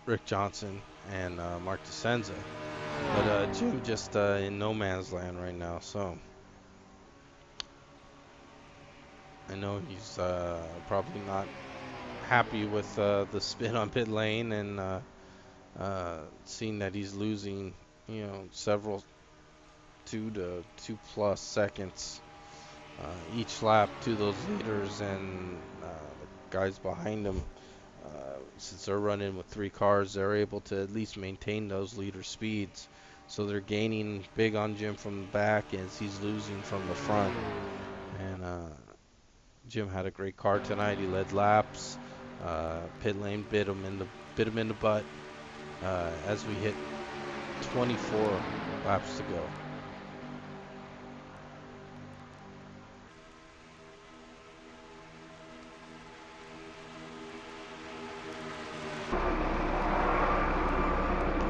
Rick Johnson, and Mark DeSenza. But Jim just in no man's land right now, so I know he's probably not happy with the spin on pit lane, and seeing that he's losing, several 2 to 2+ seconds each lap to those leaders, and the guys behind them, since they're running with 3 cars, they're able to at least maintain those leader speeds. So they're gaining big on Jim from the back as he's losing from the front. And Jim had a great car tonight. He led laps. Pit lane bit him in the butt as we hit 24 laps to go.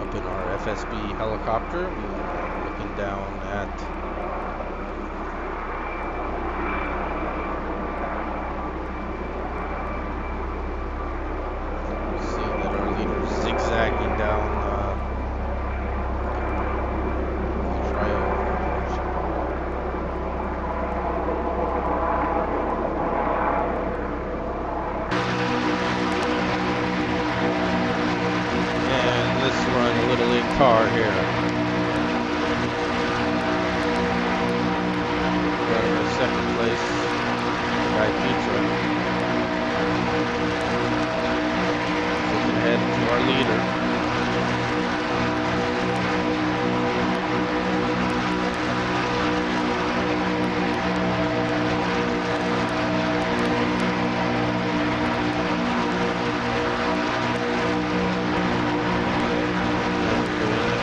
Up in our FSB helicopter, we're looking down at zigzagging down the trail. And let's run a little in-car here. Running in second place, Guy Petra. Looking ahead to our leader.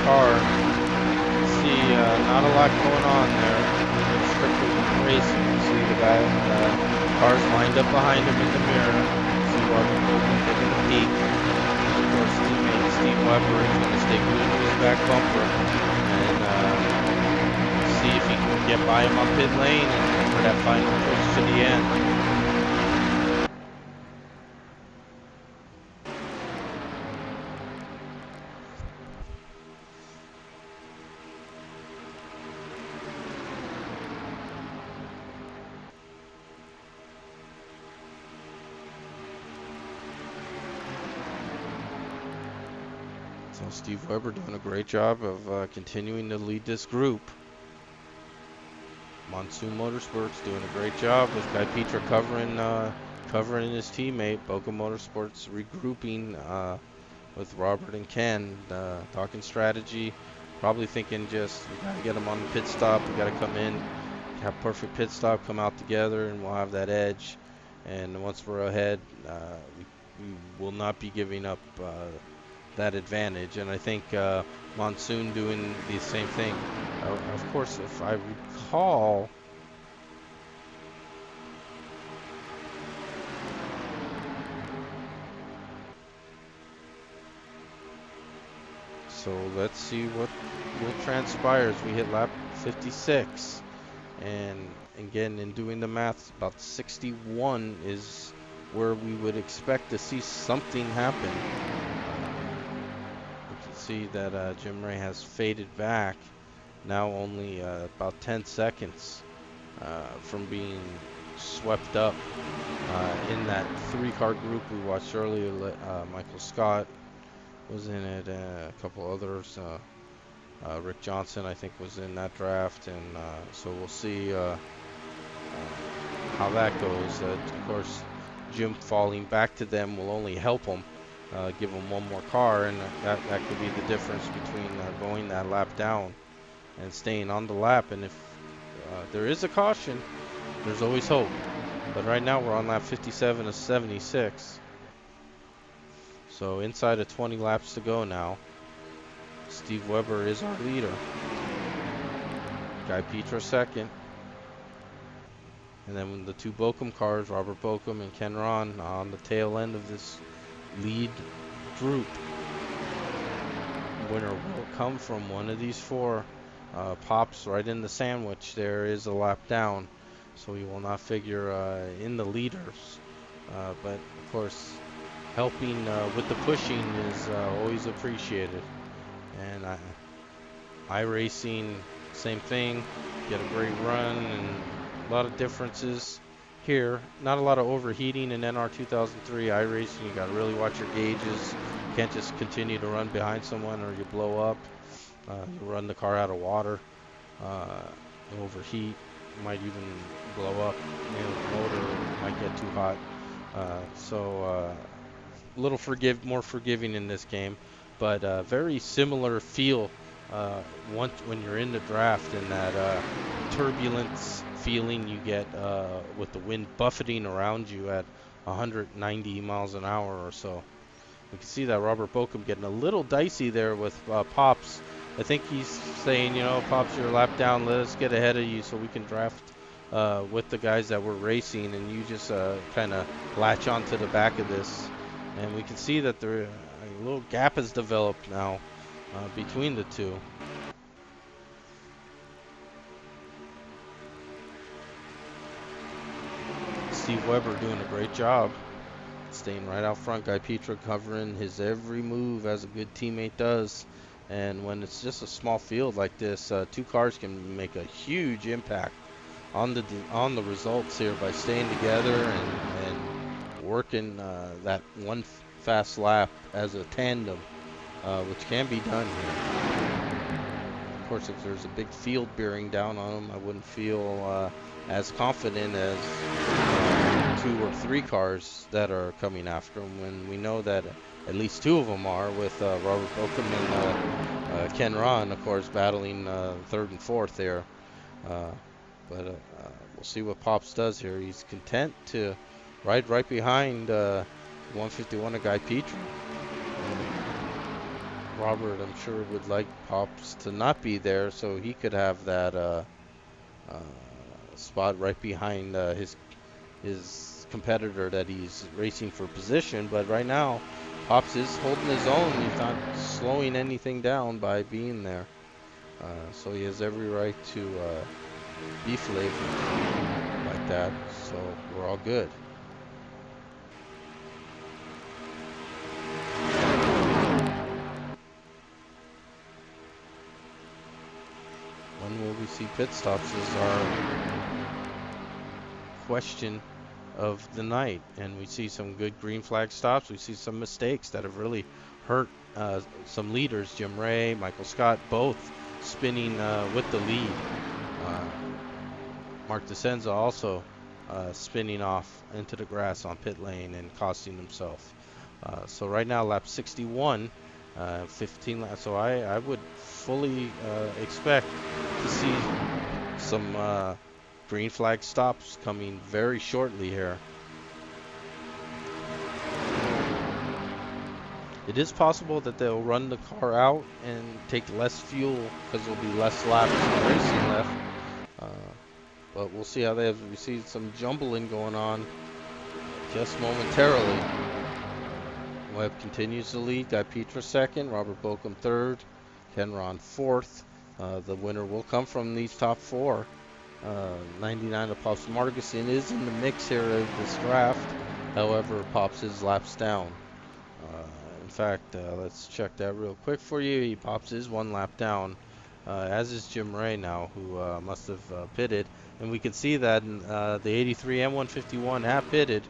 Car. See, not a lot going on there. Strictly racing. You see the guy, cars lined up behind him in the mirror. See Robert Bokum taking the peak. Of course, teammate Steve Weber is going to stay glued to his back bumper. And See if he can get by him on pit lane and for that final push to the end. So Steve Weber doing a great job of continuing to lead this group. Monsoon Motorsports doing a great job with Guy Petra covering his teammate. Boca Motorsports regrouping with Robert and Ken, talking strategy. Probably thinking just we gotta get him on the pit stop. We gotta come in, have perfect pit stop, come out together, and we'll have that edge. And once we're ahead, we will not be giving up that advantage. And I think Monsoon doing the same thing. Of course, if I recall, so let's see what transpires. We hit lap 56, and again, in doing the math, about 61 is where we would expect to see something happen. You can see that Jim Ray has faded back, now only about 10 seconds from being swept up in that three-car group we watched earlier. Michael Scott was in it, a couple others. Rick Johnson, I think, was in that draft, and so we'll see how that goes. Of course, Jim falling back to them will only help them, give them one more car, and that could be the difference between going that lap down and staying on the lap. And if there is a caution, there's always hope. But right now we're on lap 57 of 76. So inside of 20 laps to go now. Steve Weber is our leader. Guy Petra second. And then the two Bochum cars, Robert Bochum and Ken Ron, on the tail end of this lead group. Winner will come from one of these four. Pops right in the sandwich. There is a lap down, so he will not figure in the leaders. But of course, helping with the pushing is always appreciated. And iRacing, same thing. Get a great run and a lot of differences here. Not a lot of overheating in NR 2003 iRacing. You got to really watch your gauges. You can't just continue to run behind someone or you blow up. You run the car out of water. Overheat. Might even blow up. The motor might get too hot. So a little more forgiving in this game, but very similar feel when you're in the draft, and that turbulence feeling you get with the wind buffeting around you at 190 miles an hour or so. You can see that Robert Bochum getting a little dicey there with Pops. I think he's saying, Pops, you're a lap down, let us get ahead of you so we can draft with the guys that we're racing, and you just kind of latch onto the back of this. And we can see that a little gap has developed now between the two. Steve Weber doing a great job, staying right out front. Guy Petra covering his every move as a good teammate does. And when it's just a small field like this, two cars can make a huge impact on the results here by staying together and working that one fast lap as a tandem, which can be done here. Of course, if there's a big field bearing down on them, I wouldn't feel as confident as 2 or 3 cars that are coming after them, when we know that at least 2 of them are, with Robert Bochum and Ken Ron, of course, battling 3rd and 4th there. But we'll see what Pops does here. He's content to ride right behind 151 of Guy Petra. Robert, I'm sure, would like Pops to not be there so he could have that spot right behind his competitor that he's racing for position. But right now, Pops is holding his own. He's not slowing anything down by being there. So he has every right to be flavored like that. So we're all good. When will we see pit stops is our question of the night. And we see some good green flag stops. We see some mistakes that have really hurt some leaders. Jim Ray, Michael Scott, both spinning with the lead. Uh, Mark DeCenza also spinning off into the grass on pit lane and costing himself. So right now, lap 61, 15 laps. So I would fully expect to see some green flag stops coming very shortly here. It is possible that they'll run the car out and take less fuel because there'll be less laps of racing left. Uh, but we'll see how they have. We see some jumbling going on just momentarily. Webb continues to lead. Guy Petra second. Robert Bokum third. Ken Ron fourth. The winner will come from these top four. 99 of Pops Marguson is in the mix here of this draft. However, Pops is laps down. In fact, let's check that real quick for you. He Pops is one lap down, as is Jim Ray now, who must have pitted. And we can see that the 83 M151 have pitted,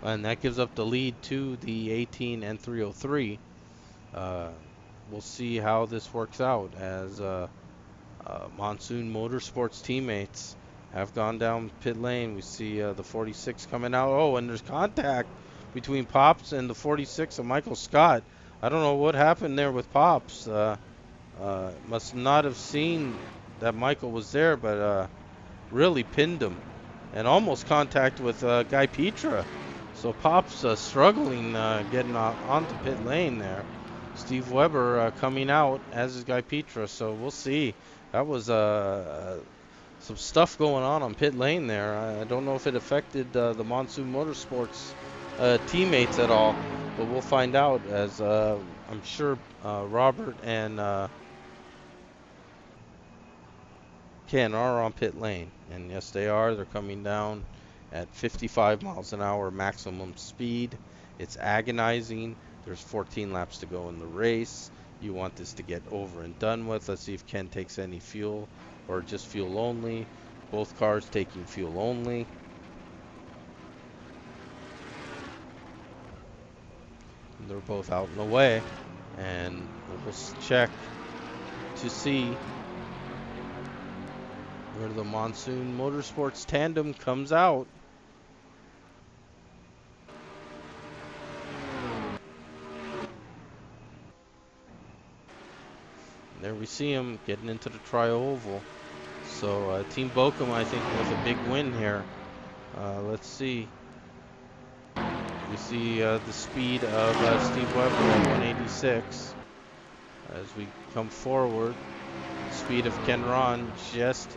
and that gives up the lead to the 18 and 303. We'll see how this works out as Monsoon Motorsports teammates have gone down pit lane. We see the 46 coming out. Oh, and there's contact between Pops and the 46 of Michael Scott. I don't know what happened there with Pops. Must not have seen that Michael was there, but really pinned him and almost contact with Guy Petra. So Pops struggling getting onto pit lane there. Steve Weber coming out, as is Guy Petra. So we'll see. That was some stuff going on pit lane there. I don't know if it affected the Monsoon Motorsports teammates at all, but we'll find out as I'm sure Robert and Ken are on pit lane. And yes, they are. They're coming down at 55 miles an hour maximum speed. It's agonizing. There's 14 laps to go in the race. You want this to get over and done with. Let's see if Ken takes any fuel or just fuel only. Both cars taking fuel only. And they're both out and away. And we'll check to see where the Monsoon Motorsports tandem comes out. There we see him getting into the tri-oval. So Team Bokum, I think, with a big win here. Let's see. We see the speed of Steve Weber at 186 as we come forward. Speed of Ken Ron just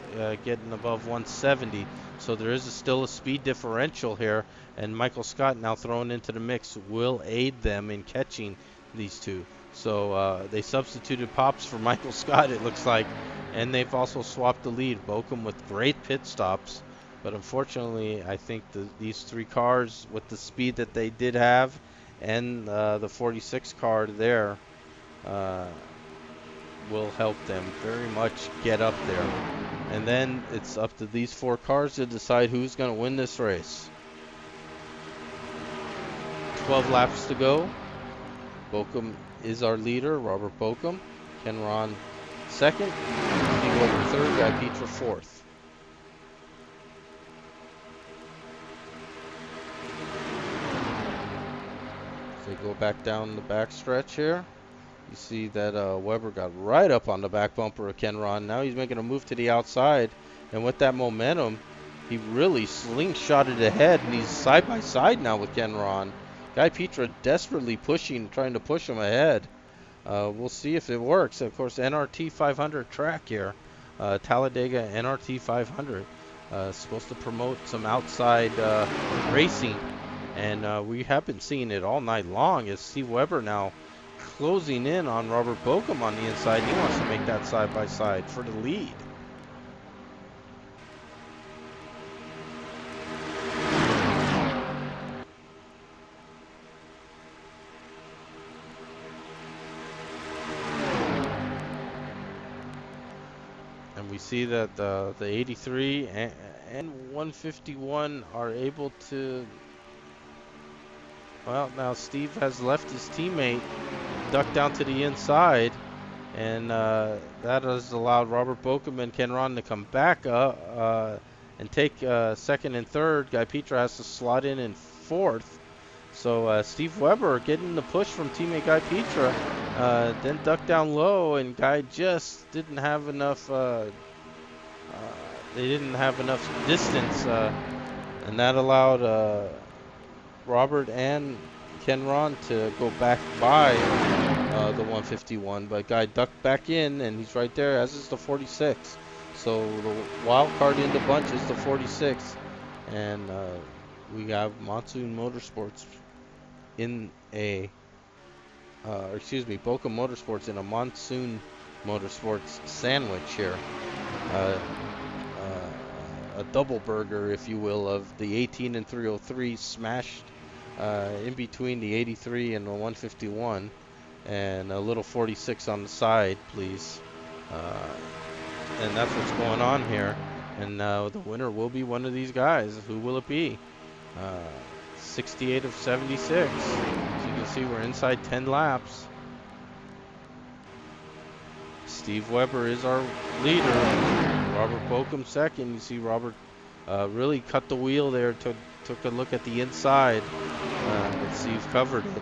getting above 170. So there is still a speed differential here, and Michael Scott now thrown into the mix will aid them in catching these two. So they substituted Pops for Michael Scott, it looks like, and they've also swapped the lead. Bokum with great pit stops, but unfortunately, I think these three cars with the speed that they did have, and the 46 car there, will help them very much get up there. And then it's up to these four cars to decide who's going to win this race. 12 laps to go. Bokum is our leader, Robert Bokum. Ken Ron second. Steve Weber third. Guy Petra fourth. So they go back down the back stretch here. You see that Weber got right up on the back bumper of Ken Ron. Now he's making a move to the outside. And with that momentum, he really slingshotted ahead. And he's side by side now with Ken Ron. Guy Petra desperately pushing, trying to push him ahead. We'll see if it works. Of course, NRT 500 track here. Talladega NRT 500. Supposed to promote some outside racing. And we have been seeing it all night long as Steve Weber now closing in on Robert Bokum on the inside. He wants to make that side-by-side for the lead. And we see that the 83 and 151 are able to, well, now Steve has left his teammate, ducked down to the inside, and that has allowed Robert Bokum and Ken Ron to come back and take second and third. Guy Petra has to slot in fourth. So Steve Weber getting the push from teammate Guy Petra, then ducked down low, and Guy just didn't have enough. They didn't have enough distance, and that allowed Robert and Ken Ron to go back by the 151. But Guy ducked back in, and he's right there, as is the 46. So the wild card in the bunch is the 46, and we have Monsoon Motorsports in a, Boca Motorsports in a Monsoon Motorsports sandwich here. A double burger, if you will, of the 18 and 303 smashed in between the 83 and the 151, and a little 46 on the side, please. And that's what's going on here. And the winner will be one of these guys. Who will it be? 68 of 76. As you can see, we're inside 10 laps. Steve Weber is our leader. Robert Bokum second. You see Robert really cut the wheel there, took a look at the inside, but Steve covered it,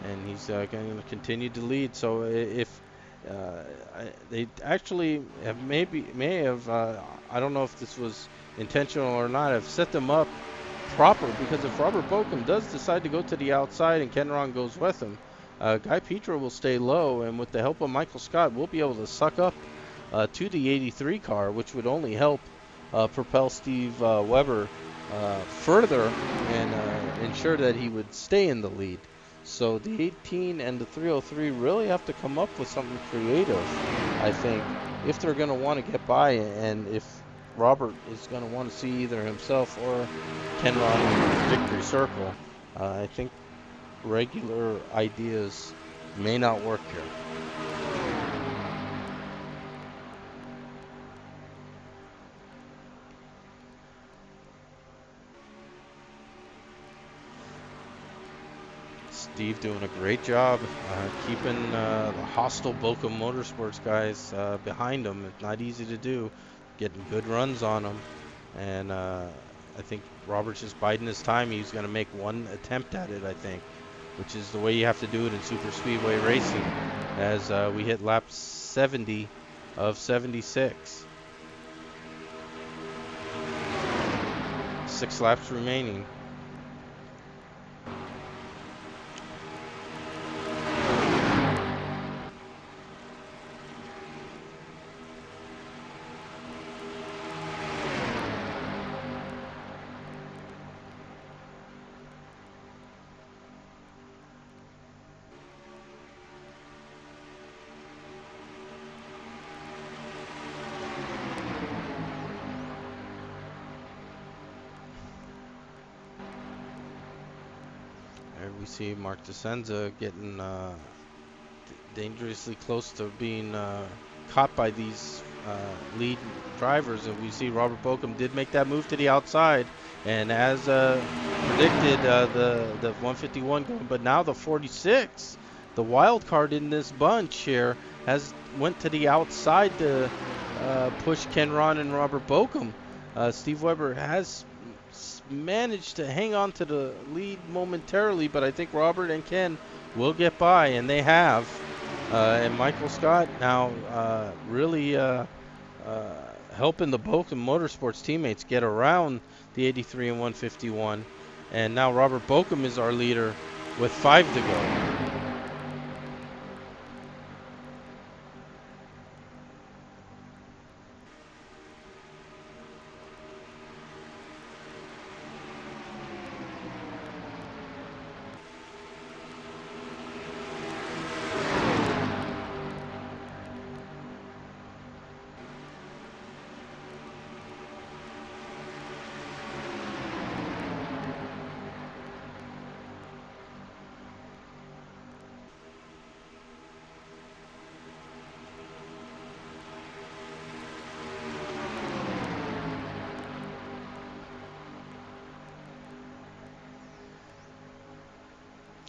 and he's going to continue to lead. So if they actually may have, I don't know if this was intentional or not, have set them up proper, because if Robert Bokum does decide to go to the outside and Ken Ron goes with him, Guy Petra will stay low, and with the help of Michael Scott, we'll be able to suck up to the 83 car, which would only help propel Steve Weber further and ensure that he would stay in the lead. So the 18 and the 303 really have to come up with something creative, I think, if they're going to want to get by, and if Robert is going to want to see either himself or Ken Ron in the victory circle. I think regular ideas may not work here. Steve doing a great job keeping the hostile Boca Motorsports guys behind him. It's not easy to do, getting good runs on them. And I think Robert's just biding his time. He's going to make one attempt at it, I think, which is the way you have to do it in super speedway racing, as we hit lap 70 of 76. 6 laps remaining. We see Mark DeSenza getting dangerously close to being caught by these lead drivers, and we see Robert Bokum did make that move to the outside, and as predicted, the 151 going, but now the 46, the wild card in this bunch here, went to the outside to push Ken Ron and Robert Bokum. Steve Weber has managed to hang on to the lead momentarily, but I think Robert and Ken will get by, and they have. And Michael Scott now really helping the Bokum Motorsports teammates get around the 83 and 151. And now Robert Bokum is our leader with 5 to go.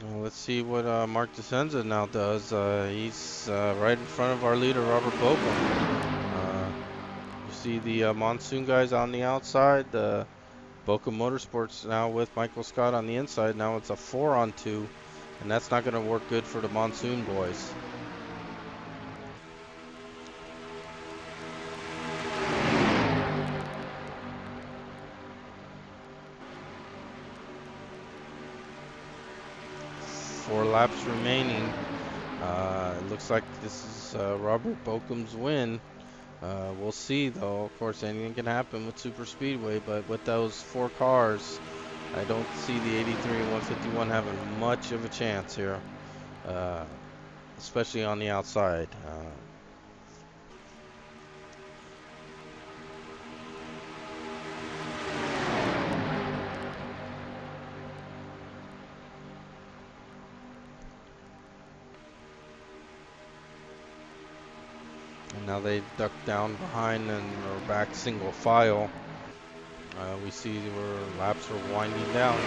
Well, let's see what Mark DeSenza now does. He's right in front of our leader, Robert Bokum. You see the Monsoon guys on the outside. Bokum Motorsports now with Michael Scott on the inside. Now it's a 4-on-2, and that's not going to work good for the Monsoon boys. Four laps remaining. It looks like this is Robert Bokum's win. We'll see, though. Of course, anything can happen with Super Speedway, but with those four cars, I don't see the 83 and 151 having much of a chance here, especially on the outside. And now they duck down behind and are back single file. We see where laps are winding down.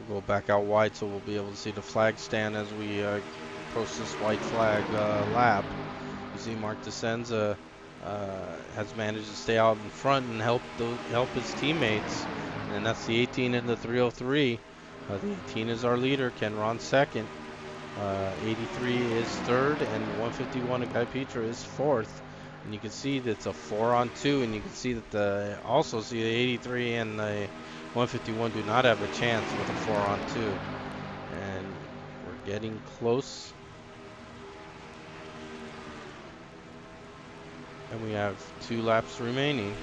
We'll go back out wide so we'll be able to see the flag stand as we approach this white flag lap. You see Mark DeSenza has managed to stay out in front and help his teammates, and that's the 18 and the 303. The 18 is our leader, Ken Ron second. 83 is third, and 151 Guy Petra is fourth. And you can see that it's a 4-on-2, and you can see that also see the 83 and the 151 do not have a chance with a 4-on-2. And we're getting close. And we have 2 laps remaining.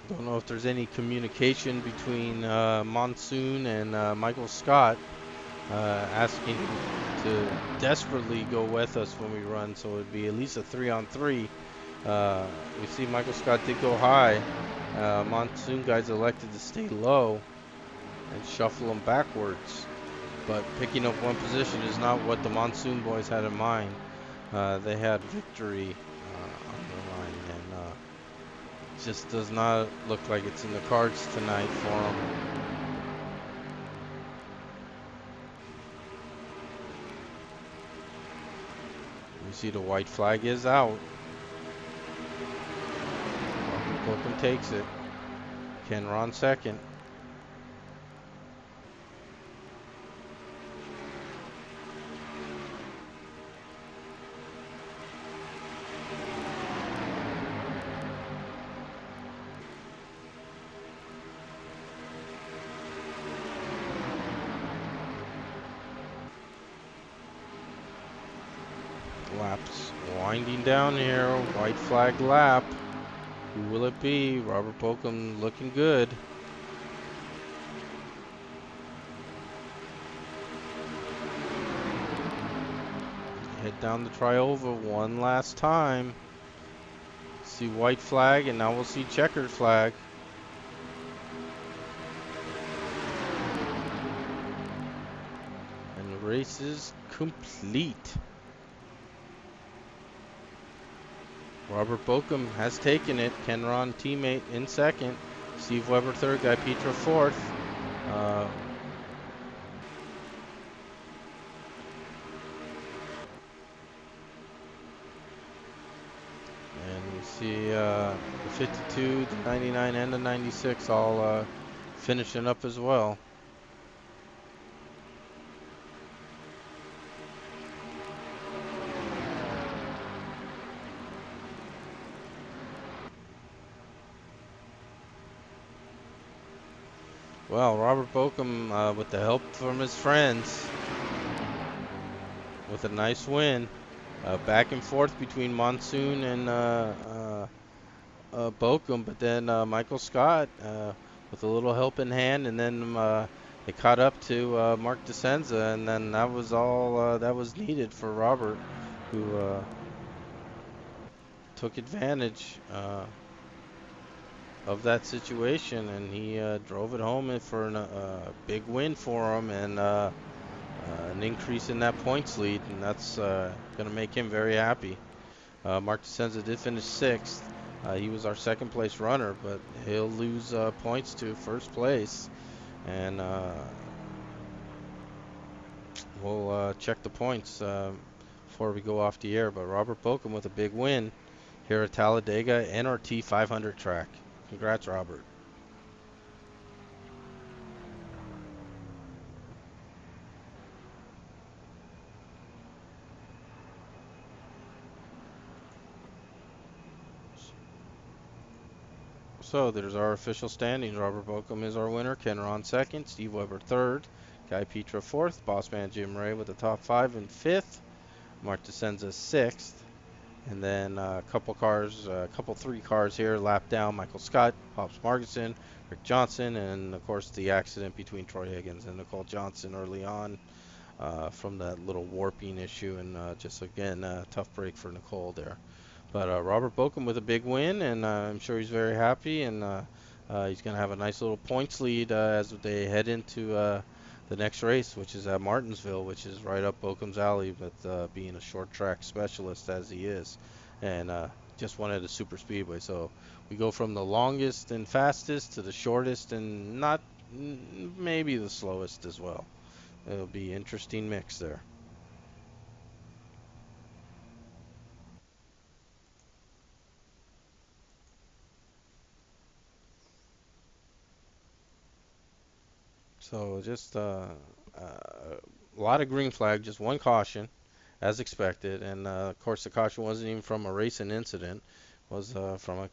Don't know if there's any communication between Monsoon and Michael Scott asking to desperately go with us when we run, so it'd be at least a 3-on-3. We see Michael Scott did go high. Monsoon guys elected to stay low and shuffle them backwards. But picking up one position is not what the Monsoon boys had in mind. They had victory on the line, and it just does not look like it's in the cards tonight for them. You see the white flag is out. Bokum takes it. Ken Ron second. Laps winding down here. White flag lap. Who will it be? Robert Bokum looking good. Head down the Triova one last time. See white flag, and now we'll see checkered flag. And the race is complete. Robert Bokum has taken it. Ken Ron teammate in second. Steve Weber third. Guy Petra fourth. And we see the 52, the 99, and the 96 all finishing up as well. Well, Robert Bokum, with the help from his friends, with a nice win. Back and forth between Monsoon and Bokum, but then Michael Scott with a little help in hand, and then they caught up to Mark DeSenza, and then that was all that was needed for Robert, who took advantage of that situation, and he drove it home for a big win for him, and an increase in that points lead, and that's going to make him very happy. Mark DeSenza did finish sixth. He was our second place runner, but he'll lose points to first place. And we'll check the points before we go off the air. But Robert Bokum with a big win here at Talladega NRT 500 track. Congrats, Robert. So there's our official standings. Robert Bokum is our winner. Ken Ron second. Steve Weber third. Guy Petra fourth. Bossman Jim Ray with the top five in fifth. Mark DeSenza sixth. And then a couple cars, a couple three cars here, lap down. Michael Scott, Pops Marginson, Rick Johnson, and of course the accident between Troy Higgins and Nicole Johnson early on from that little warping issue. And just again, a tough break for Nicole there. But Robert Bokum with a big win, and I'm sure he's very happy, and he's going to have a nice little points lead as they head into the next race, which is at Martinsville, which is right up Bokum's alley, with being a short track specialist as he is, and just won at a super speedway. So we go from the longest and fastest to the shortest and not maybe the slowest as well. It'll be interesting mix there. So just a lot of green flag, just one caution, as expected, and of course the caution wasn't even from a racing incident, was from a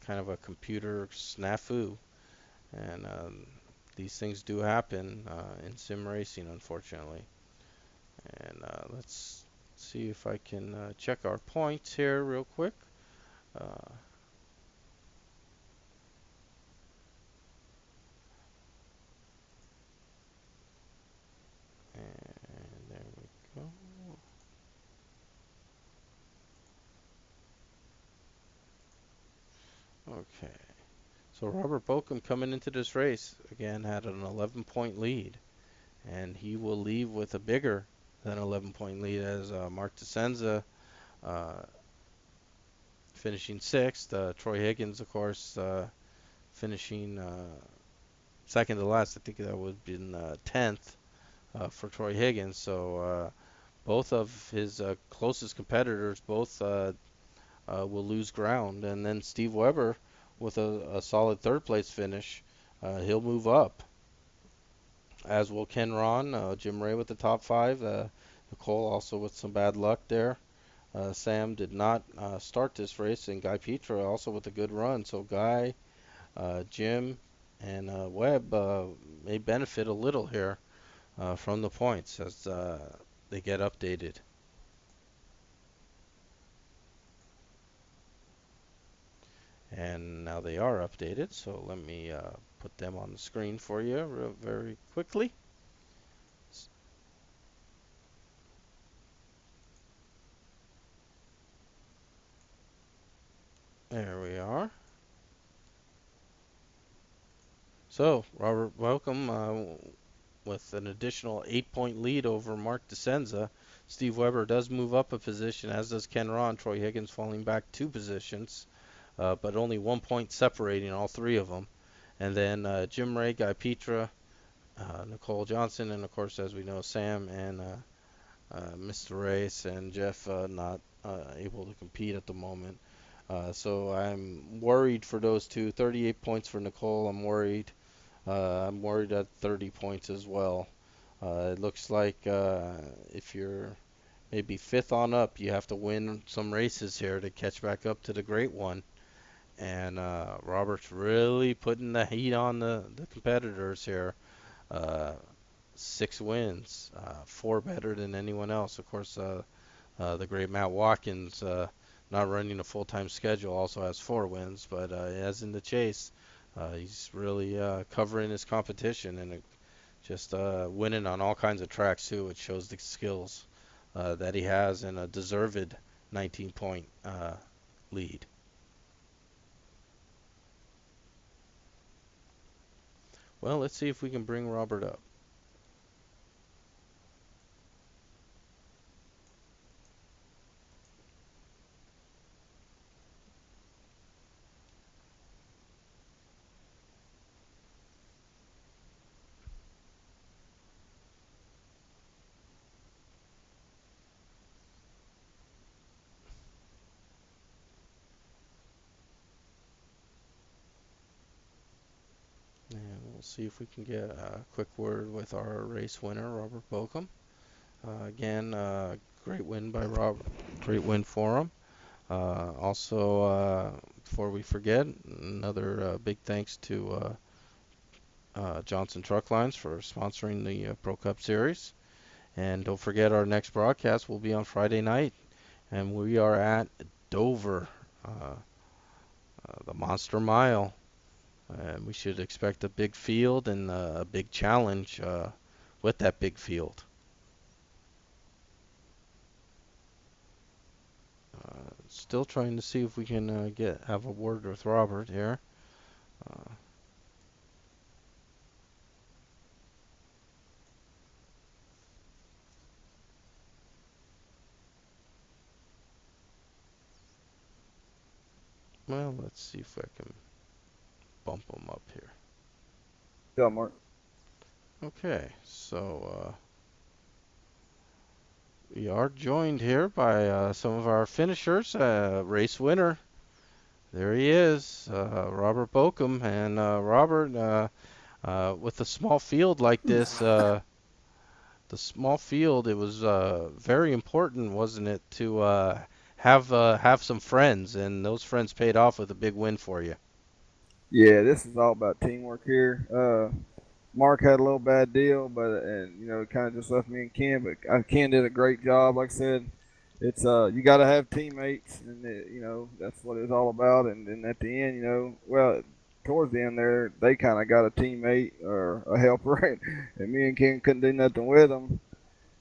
kind of a computer snafu, and these things do happen in sim racing, unfortunately. And let's see if I can check our points here real quick. Uh, and there we go. Okay. So Robert Bokum coming into this race again had an 11-point lead, and he will leave with a bigger than 11-point lead as Mark DeSenza uh, finishing sixth. Troy Higgins, of course, finishing second to last. I think that would have been 10th for Troy Higgins. So both of his closest competitors both will lose ground, and then Steve Weber with a solid third place finish, he'll move up. As will Ken Ron, Jim Ray with the top five, Nicole also with some bad luck there. Sam did not start this race, and Guy Petra also with a good run. So Guy, Jim, and Webb may benefit a little here from the points as they get updated. And now they are updated, so let me put them on the screen for you very quickly. There we are. So, Robert, welcome with an additional 8-point lead over Mark DeSenza. Steve Weber does move up a position, as does Ken Ron. Troy Higgins falling back two positions, but only 1 point separating all three of them. And then Jim Ray, Guy Petra, Nicole Johnson, and of course, as we know, Sam and Mr. Race and Jeff not able to compete at the moment. So I'm worried for those two. 38 points for Nicole. I'm worried at 30 points as well. It looks like if you're maybe fifth on up, you have to win some races here to catch back up to the great one. And Robert's really putting the heat on the competitors here. Uh, 6 wins, four better than anyone else. Of course, the great Matt Watkins, not running a full-time schedule, also has 4 wins, but as in the chase, he's really covering his competition and just winning on all kinds of tracks too, which shows the skills that he has and a deserved 19-point lead. Well, let's see if we can bring Robert up. We'll see if we can get a quick word with our race winner, Robert Bokum. Again, great win by Rob. Great win for him. Also, before we forget, another big thanks to Johnson Truck Lines for sponsoring the Pro Cup Series. And don't forget, our next broadcast will be on Friday night, and we are at Dover, the Monster Mile. And we should expect a big field and a big challenge with that big field. Still trying to see if we can have a word with Robert here. Uh, well, let's see if I can bump him up here. Yeah, Mark. Okay, so we are joined here by some of our finishers. Race winner, there he is, Robert Bokum. And Robert, with a small field like this, the small field, it was very important, wasn't it, to have some friends, and those friends paid off with a big win for you. Yeah, this is all about teamwork here. Mark had a little bad deal, but it kind of just left me and Ken. But Ken did a great job. Like I said, it's you got to have teammates, and that's what it's all about. And then at the end, well, towards the end there, they kind of got a teammate or a helper, and me and Ken couldn't do nothing with them.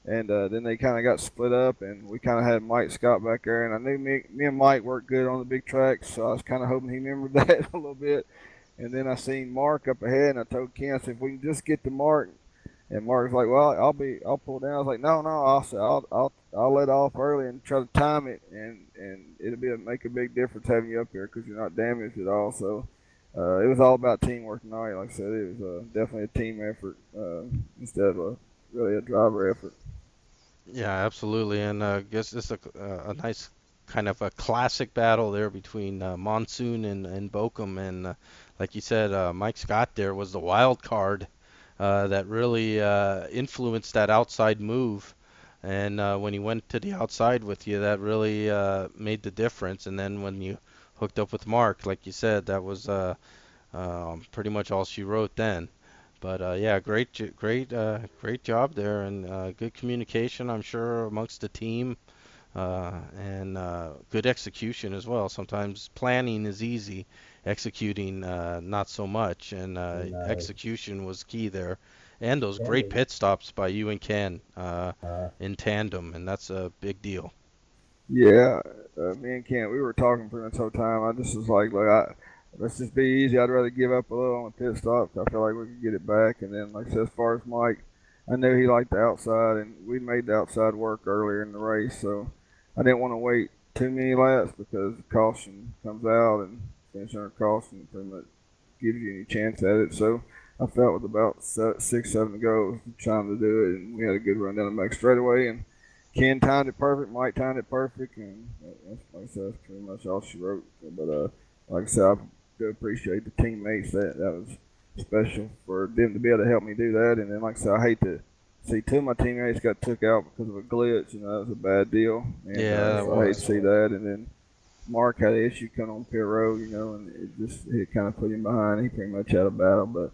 And then they kind of got split up, and we kind of had Mike Scott back there. And I knew me and Mike worked good on the big tracks, so I was kind of hoping he remembered that a little bit. And then I seen Mark up ahead, and I told Ken, I said, if we can just get to Mark. And Mark's like, well, I'll pull down. I was like, no, I'll let off early and try to time it, and make a big difference having you up here because you're not damaged at all. So it was all about teamwork tonight. Like I said, it was definitely a team effort instead of really a driver effort. Yeah, absolutely. And I guess it's a nice kind of a classic battle there between Monsoon and Bokum. And like you said, Mike Scott there was the wild card that really influenced that outside move. And when he went to the outside with you, that really made the difference. And then when you hooked up with Mark, like you said, that was pretty much all she wrote then. But yeah, great job there, and good communication, I'm sure, amongst the team, and good execution as well. Sometimes planning is easy, executing not so much, and execution was key there. And those great pit stops by you and Ken in tandem, and that's a big deal. Yeah, me and Kent, we were talking pretty much the whole time. I just was like, look, let's just be easy. I'd rather give up a little on the pit stop. I feel like we could get it back. And then, like I said, as far as Mike, I knew he liked the outside, and we made the outside work earlier in the race. So I didn't want to wait too many laps because caution comes out, and finishing under caution pretty much gives you any chance at it. So I felt with about 6, 7 to go, it was the time to do it, and we had a good run down the back straightaway. And Ken timed it perfect. Mike timed it perfect, and that's, like I said, that's pretty much all she wrote. But like I said, I do appreciate the teammates. That was special for them to be able to help me do that. And then, like I said, I hate to see two of my teammates got took out because of a glitch. That was a bad deal. And Yeah, that so I hate was. to see that. And then Mark had an issue coming on pit road, and it kind of put him behind. He pretty much had a battle, but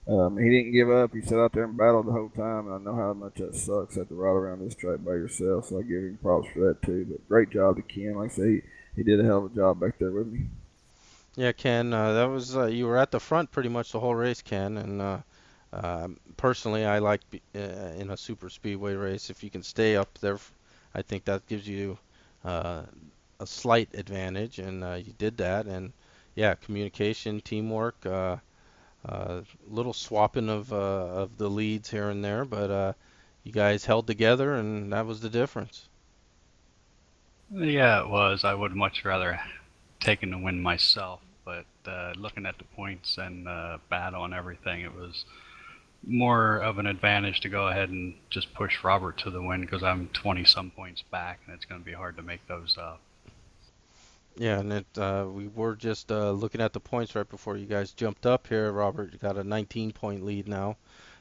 he didn't give up. He sat out there and battled the whole time, and I know how much that sucks at the ride around this track by yourself. So I give him props for that too. But great job to Ken. Like I say, he did a hell of a job back there with me. Yeah, Ken, that was you were at the front pretty much the whole race, Ken, and personally, I like in a super speedway race if you can stay up there. I think that gives you uh, a slight advantage, and you did that. And yeah, communication, teamwork, little swapping of the leads here and there, but you guys held together, and that was the difference. Yeah, it was. I would much rather taken the win myself, but looking at the points and battle and everything, it was more of an advantage to go ahead and just push Robert to the win because I'm 20 some points back, and it's going to be hard to make those up. Yeah, and we were just looking at the points right before you guys jumped up here. Robert, you got a 19-point lead now.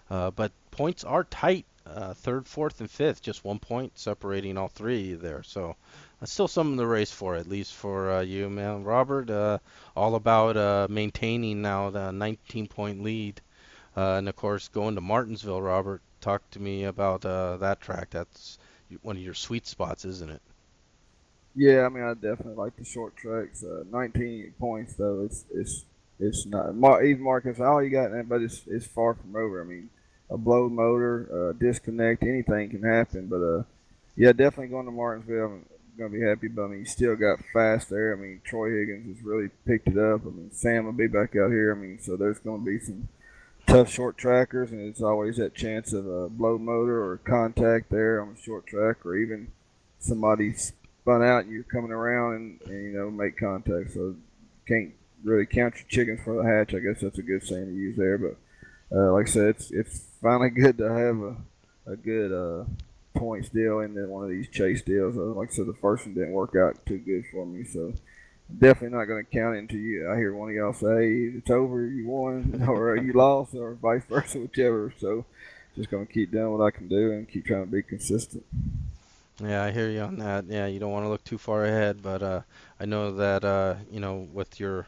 But points are tight. Third, fourth, and fifth, just 1 point separating all three there. So still something to race for, at least for you, man. Robert, all about maintaining now the 19-point lead. And of course, going to Martinsville, Robert, talk to me about that track. That's one of your sweet spots, isn't it? Yeah, I mean, I definitely like the short tracks. 19 points though, it's not. Even Marcus, all you got, but it's far from over. I mean, a blow motor, disconnect, anything can happen. But yeah, definitely going to Martinsville. I'm gonna be happy. But I mean, you still got fast there. I mean, Troy Higgins has really picked it up. I mean, Sam will be back out here. I mean, so there's gonna be some tough short trackers, and it's always that chance of a blow motor or contact there on a short track, or even somebody spun out and you're coming around and make contact. So can't really count your chickens for the hatch. I guess that's a good saying to use there. But like I said, it's finally good to have a good points deal in one of these chase deals. Like I said, the first one didn't work out too good for me, so definitely not going to count it until I hear one of y'all say it's over, you won, or you lost, or vice versa, whichever. So just going to keep doing what I can do and keep trying to be consistent. Yeah, I hear you on that. Yeah, you don't want to look too far ahead, but I know that with your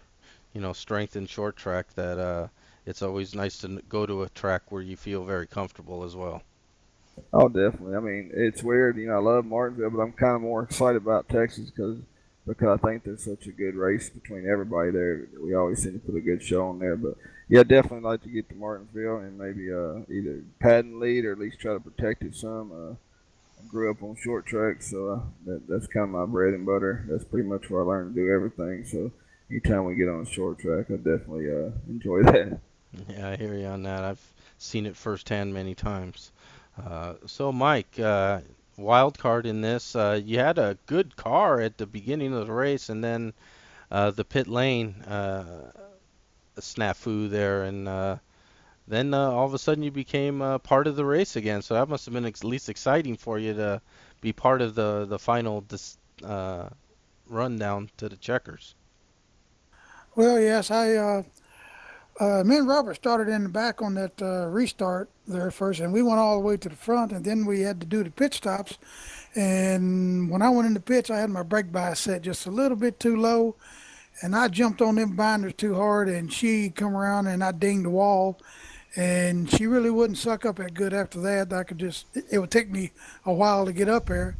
strength in short track that it's always nice to go to a track where you feel very comfortable as well. Oh, definitely. I mean, it's weird. I love Martinsville, but I'm kind of more excited about Texas because I think there's such a good race between everybody there. We always seem to put a good show on there. But yeah, definitely like to get to Martinsville and maybe either pad and lead or at least try to protect it some. I grew up on short tracks, so that's kind of my bread and butter. That's pretty much where I learned to do everything. So anytime we get on a short track, I definitely enjoy that. Yeah, I hear you on that. I've seen it firsthand many times. So Mike, wild card in this, you had a good car at the beginning of the race, and then the pit lane a snafu there, and then all of a sudden you became part of the race again. So that must have been at least exciting for you to be part of the final run down to the checkers. Well, yes, me and Robert started in the back on that restart there first, and we went all the way to the front, and then we had to do the pit stops. And when I went in the pits, I had my brake bias set just a little bit too low, and I jumped on them binders too hard, and she come around and I dinged the wall, and she really wouldn't suck up that good after that. It would take me a while to get up there.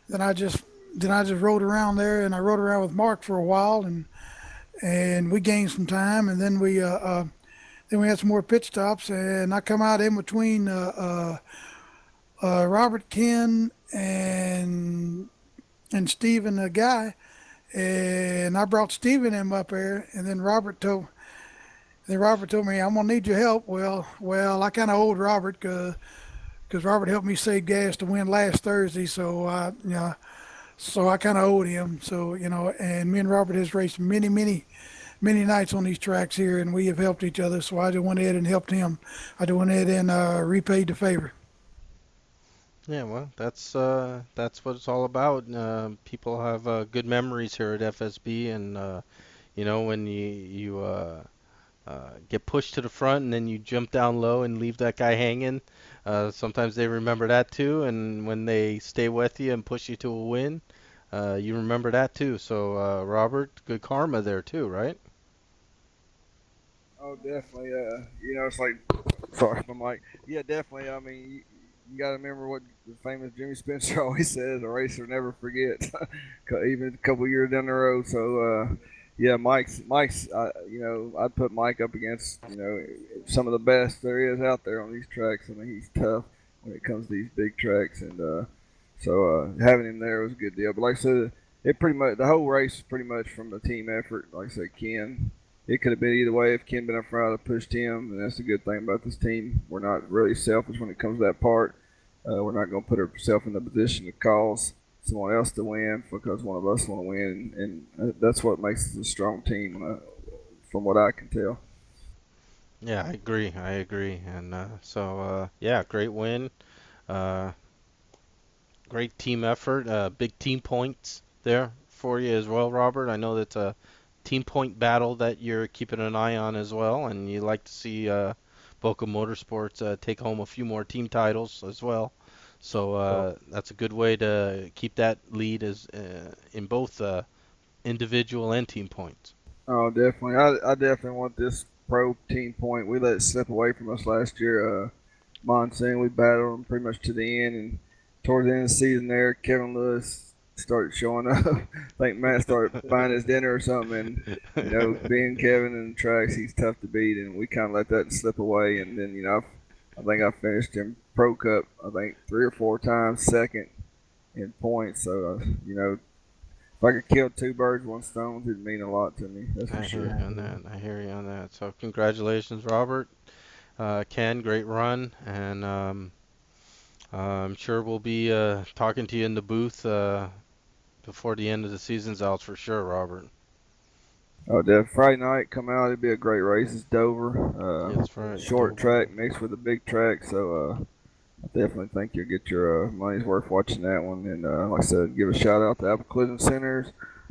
Then I just, then I just rode around there, and I rode around with Mark for a while, and we gained some time, and then we had some more pit stops, and I come out in between Robert, Ken, and Steven, the guy, and I brought Steven him up there, and then Robert told me I'm gonna need your help. Well, I kind of owed Robert because Robert helped me save gas to win last Thursday, so I kind of owed him. So and me and Robert has raced many nights on these tracks here, and we have helped each other. So I just went ahead and helped him. I just went ahead and repaid the favor. Yeah, well, that's what it's all about. People have good memories here at FSB, and when you get pushed to the front and then you jump down low and leave that guy hanging. Sometimes they remember that too, and when they stay with you and push you to a win, you remember that too. So, Robert, good karma there too, right? Oh, definitely. It's like, sorry, I'm like, yeah, definitely. I mean, you got to remember what the famous Jimmy Spencer always says: "A racer never forgets." Even a couple years down the road. So, yeah, Mike's. I'd put Mike up against some of the best there is out there on these tracks. I mean, he's tough when it comes to these big tracks, and so having him there was a good deal. But like I said, it pretty much the whole race is pretty much from the team effort. Like I said, Ken. It could have been either way. If Ken been up front, I'd have pushed him, and that's the good thing about this team. We're not really selfish when it comes to that part. We're not going to put ourselves in the position to cause someone else to win because one of us want to win, and that's what makes us a strong team, from what I can tell. Yeah, I agree. I agree. And yeah, great win. Uh, Great team effort. Big team points there for you as well, Robert. I know that's a team point battle that you're keeping an eye on as well, and you like to see Boca Motorsports take home a few more team titles as well. So that's a good way to keep that lead as in both individual and team points. Oh, definitely. I definitely want this pro team point. We let it slip away from us last year. Monsoon, we battled them pretty much to the end, and towards the end of the season, there, Kevin Lewis started showing up. I think Matt started buying his dinner or something, and being Kevin in the tracks, he's tough to beat, and we kind of let that slip away. And then I think I finished in Pro Cup, I think 3 or 4 times second in points. So if I could kill 2 birds, 1 stone, it'd mean a lot to me. That's I for hear sure. you on that. I hear you on that. So congratulations, Robert. Ken, great run, and I'm sure we'll be talking to you in the booth before the end of the season's out for sure, Robert. Oh, Def, Friday night come out. It'd be a great race. It's Dover, Yeah, that's right. short track mixed with a big track. So I definitely think you'll get your money's worth watching that one. And like I said, give a shout out to Apple Collision Centers,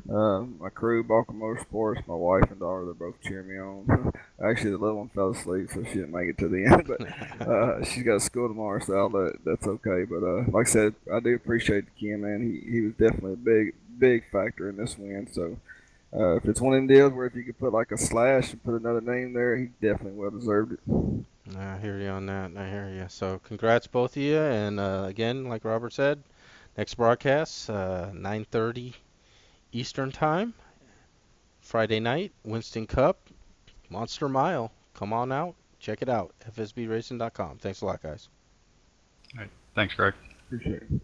my crew, Balkan Motorsports, my wife and daughter. They're both cheering me on. Actually, the little one fell asleep, so she didn't make it to the end. But she's got school tomorrow, so that's okay. But like I said, I do appreciate Ken, man. He was definitely a big factor in this win. So. If it's one of them deals where if you could put like a slash and put another name there, he definitely well deserved it. I hear you on that. I hear you. So congrats both of you. And again, like Robert said, next broadcast 9:30 Eastern Time, Friday night, Winston Cup, Monster Mile. Come on out, check it out. FSBRacing.com. Thanks a lot, guys. All right. Thanks, Greg. Appreciate it.